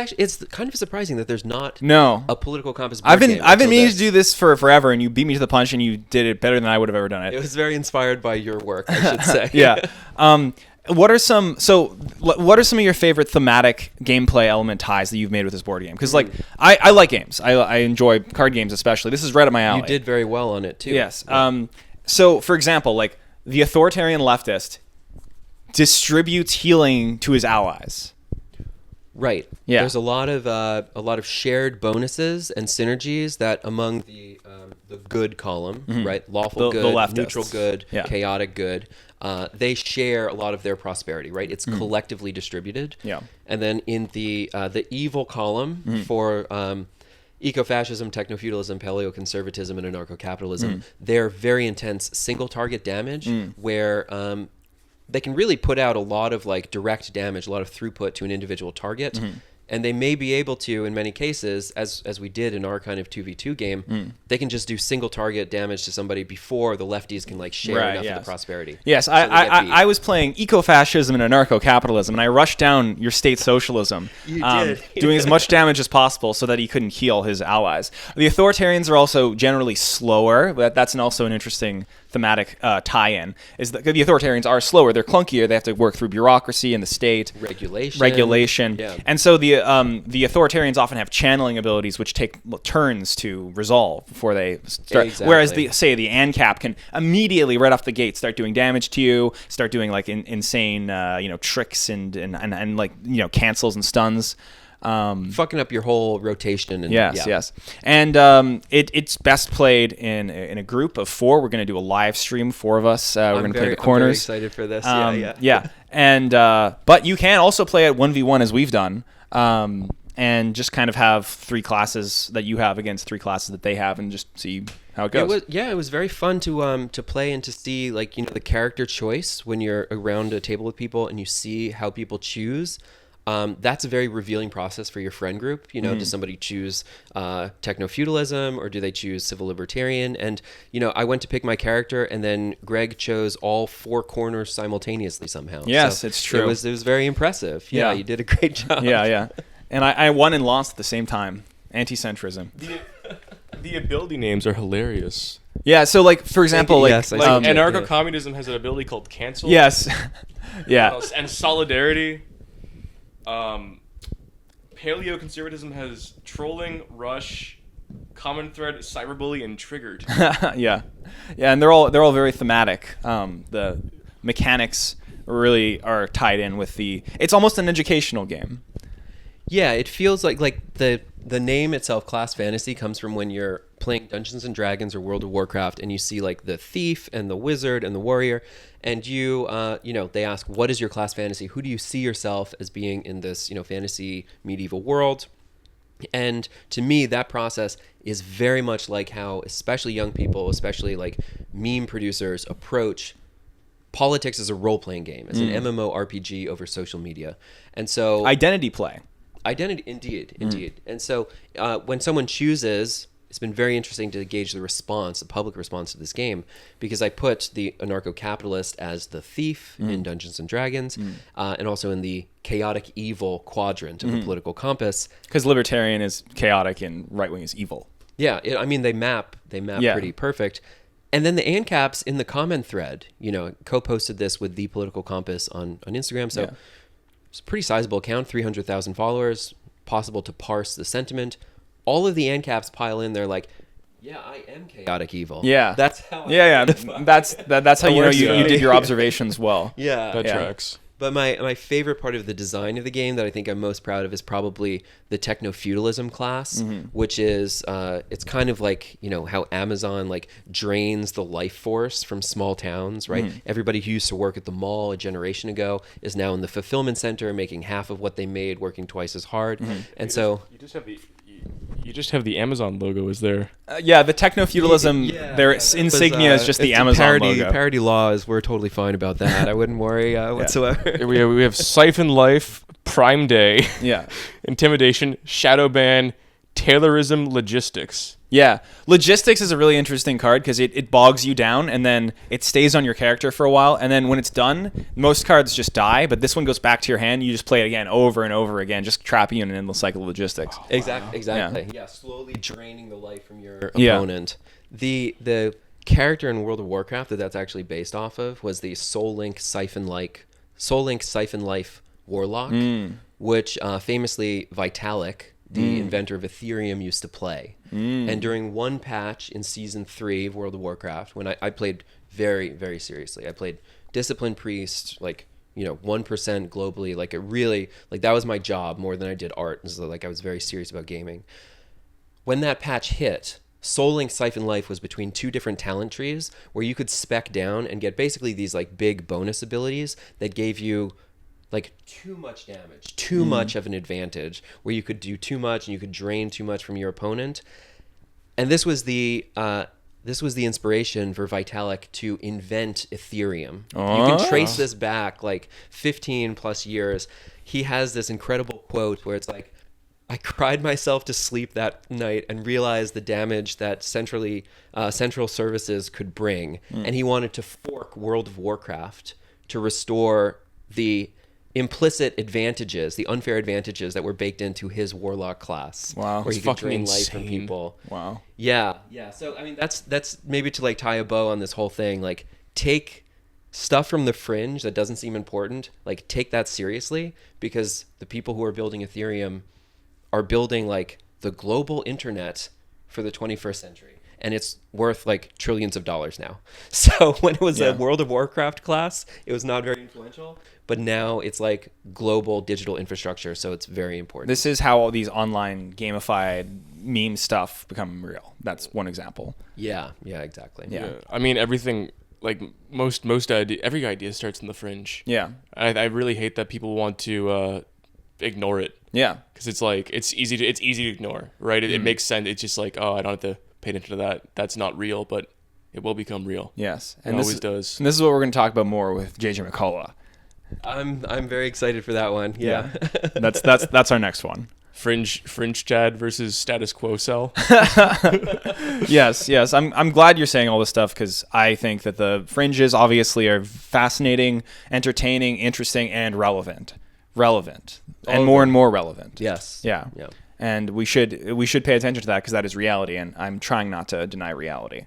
kind of surprising that there's not a political compass board I've been game meaning until to do this for forever, and you beat me to the punch, and you did it better than I would have ever done It it. was very inspired by your work, I should say. Yeah. What are some of your favorite thematic gameplay element ties that you've made with this board game? Because like I like games. I enjoy card games especially. This is right up my alley. You did very well on it too. Yes. So, for example, like the authoritarian leftist distributes healing to his allies. Right. Yeah. There's a lot of shared bonuses and synergies that among the good column, right? Lawful The good, leftists. neutral good, Yeah. chaotic good. They share a lot of their prosperity, right? It's collectively distributed. Yeah. And then in the evil column for ecofascism, techno-feudalism, paleo-conservatism, and anarcho-capitalism, they're very intense single target damage where they can really put out a lot of like direct damage, a lot of throughput to an individual target. And they may be able to, in many cases, as we did in our kind of 2v2 game, they can just do single target damage to somebody before the lefties can like share enough of the prosperity. Yes, So they get beat. I was playing ecofascism and anarcho-capitalism, and I rushed down your state socialism, You did. doing as much damage as possible so that he couldn't heal his allies. The authoritarians are also generally slower, but that's also an interesting thematic tie-in. Is that the authoritarians are slower, they're clunkier, they have to work through bureaucracy and the state, regulation, Yeah. and so the authoritarians often have channeling abilities which take turns to resolve before they start. Exactly. Whereas the Ancap can immediately right off the gate start doing damage to you, start doing like insane tricks and like cancels and stuns. Fucking up your whole rotation. And, Yes. And it's best played in a group of 4. We're going to do a live stream, 4 of us. We're going to play the corners. I'm very excited for this. Yeah. And but you can also play at 1v1 as we've done. And just kind of have 3 classes that you have against 3 classes that they have, and just see how it goes. It was very fun to play and to see, like, the character choice when you're around a table with people and you see how people choose. That's a very revealing process for your friend group. Does somebody choose techno-feudalism, or do they choose civil libertarian? And, I went to pick my character, and then Greg chose all 4 corners simultaneously somehow. Yes, so it's true. It was very impressive. Yeah, you did a great job. Yeah. And I won and lost at the same time. Anti-centrism. The ability names are hilarious. Yeah, so, like, for example, anarcho-communism has an ability called cancel. Yes. Yeah. And solidarity. Paleo-conservatism has trolling, rush, common thread, cyberbully, and triggered. Yeah, and they're all very thematic. The mechanics really are tied in with it's almost an educational game. Yeah, it feels like the name itself, Class Fantasy, comes from when you're playing Dungeons and Dragons or World of Warcraft, and you see like the thief and the wizard and the warrior, and you they ask, what is your class fantasy? Who do you see yourself as being in this fantasy medieval world? And to me, that process is very much like how especially young people, especially like meme producers, approach politics as a role-playing game, as an MMORPG over social media. And so identity play. Indeed. And so when someone chooses, it's been very interesting to gauge the public response to this game, because I put the anarcho-capitalist as the thief in Dungeons and Dragons, and also in the chaotic evil quadrant of the political compass. Because libertarian is chaotic and right-wing is evil. Yeah, they map pretty perfect. And then the Ancaps in the comment thread, co-posted this with The Political Compass on Instagram. So it's a pretty sizable account, 300,000 followers, possible to parse the sentiment. All of the Ancaps pile in. They're like, yeah, I am chaotic evil. Yeah. That's how that's how you did your observations well. Yeah. That tracks. But my favorite part of the design of the game that I think I'm most proud of is probably the techno-feudalism class, which is it's kind of like how Amazon like drains the life force from small towns, right? Everybody who used to work at the mall a generation ago is now in the fulfillment center, making half of what they made, working twice as hard. And you just have the Amazon logo is there. The techno-feudalism, their insignia is just the Amazon logo. Parody laws, we're totally fine about that. I wouldn't worry whatsoever. We have Siphon Life, Prime Day, Intimidation, Shadow Ban, Taylorism, Logistics. Yeah, logistics is a really interesting card because it bogs you down and then it stays on your character for a while, and then when it's done, most cards just die, but this one goes back to your hand. You just play it again over and over again, just trapping you in an endless cycle of logistics. Exactly. Yeah, slowly draining the life from your opponent. The character in World of Warcraft that's actually based off of was the Soul Link Siphon Life Warlock, which famously Vitalik, the inventor of Ethereum, used to play. And during one patch in Season 3 of World of Warcraft, when I played very, very seriously, I played Disciplined Priest, 1% globally, that was my job more than I did art. And so I was very serious about gaming. When that patch hit, Soul Link Siphon Life was between 2 different talent trees where you could spec down and get basically these big bonus abilities that gave you too much damage, too much of an advantage, where you could do too much and you could drain too much from your opponent. And this was the inspiration for Vitalik to invent Ethereum. You can trace this back 15 plus years. He has this incredible quote where it's I cried myself to sleep that night and realized the damage that central services could bring. And he wanted to fork World of Warcraft to restore the implicit advantages, the unfair advantages that were baked into his warlock class. Wow. Where he could drain life from people. Wow. Yeah. So that's maybe to tie a bow on this whole thing. Take stuff from the fringe that doesn't seem important. Take that seriously, because the people who are building Ethereum are building the global internet for the 21st century. and it's worth like trillions of dollars now. So when it was a World of Warcraft class, it was not very influential, but now it's like global digital infrastructure, so it's very important. This is how all these online gamified meme stuff become real. That's one example. Yeah, exactly. Yeah. I mean, everything, like every idea starts in the fringe. Yeah. I really hate that people want to ignore it. Yeah. Because it's like it's easy to ignore, right? It makes sense. It's just like, oh, I don't have to pay attention to that. That's not real, but it will become real. Yes, and it always does. And this is what we're going to talk about more with JJ McCullough. I'm very excited for that one. Yeah. That's our next one. Fringe Chad versus status quo cell. Yes. I'm glad you're saying all this stuff because I think that the fringes obviously are fascinating, entertaining, interesting, and relevant, and more relevant. Yes. Yeah. And we should pay attention to that because that is reality, and I'm trying not to deny reality.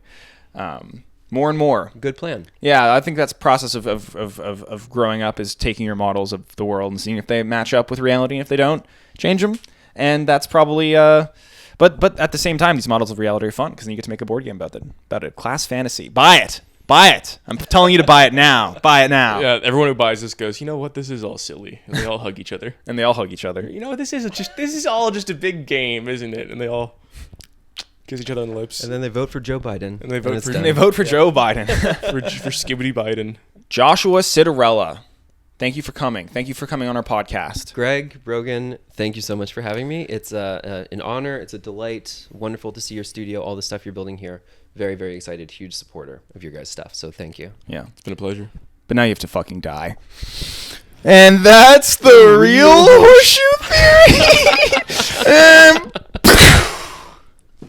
More and more. Good plan. Yeah, I think that's the process of growing up is taking your models of the world and seeing if they match up with reality, and if they don't, change them. And that's probably but at the same time, these models of reality are fun because then you get to make a board game about it. Class fantasy. Buy it. I'm telling you to buy it now. Yeah, everyone who buys this goes, you know what? This is all silly. And they all hug each other. You know what? This is all just a big game, isn't it? And they all kiss each other on the lips. And then they vote for Joe Biden. And they vote for Joe Biden. for Skibbity Biden. Joshua Citarella. Thank you for coming. Thank you for coming on our podcast. Greg Brogan, thank you so much for having me. It's an honor. It's a delight. Wonderful to see your studio, all the stuff you're building here. Very, very excited. Huge supporter of your guys' stuff. So thank you. Yeah. It's been a pleasure. But now you have to fucking die. And that's the real Horseshoe Theory.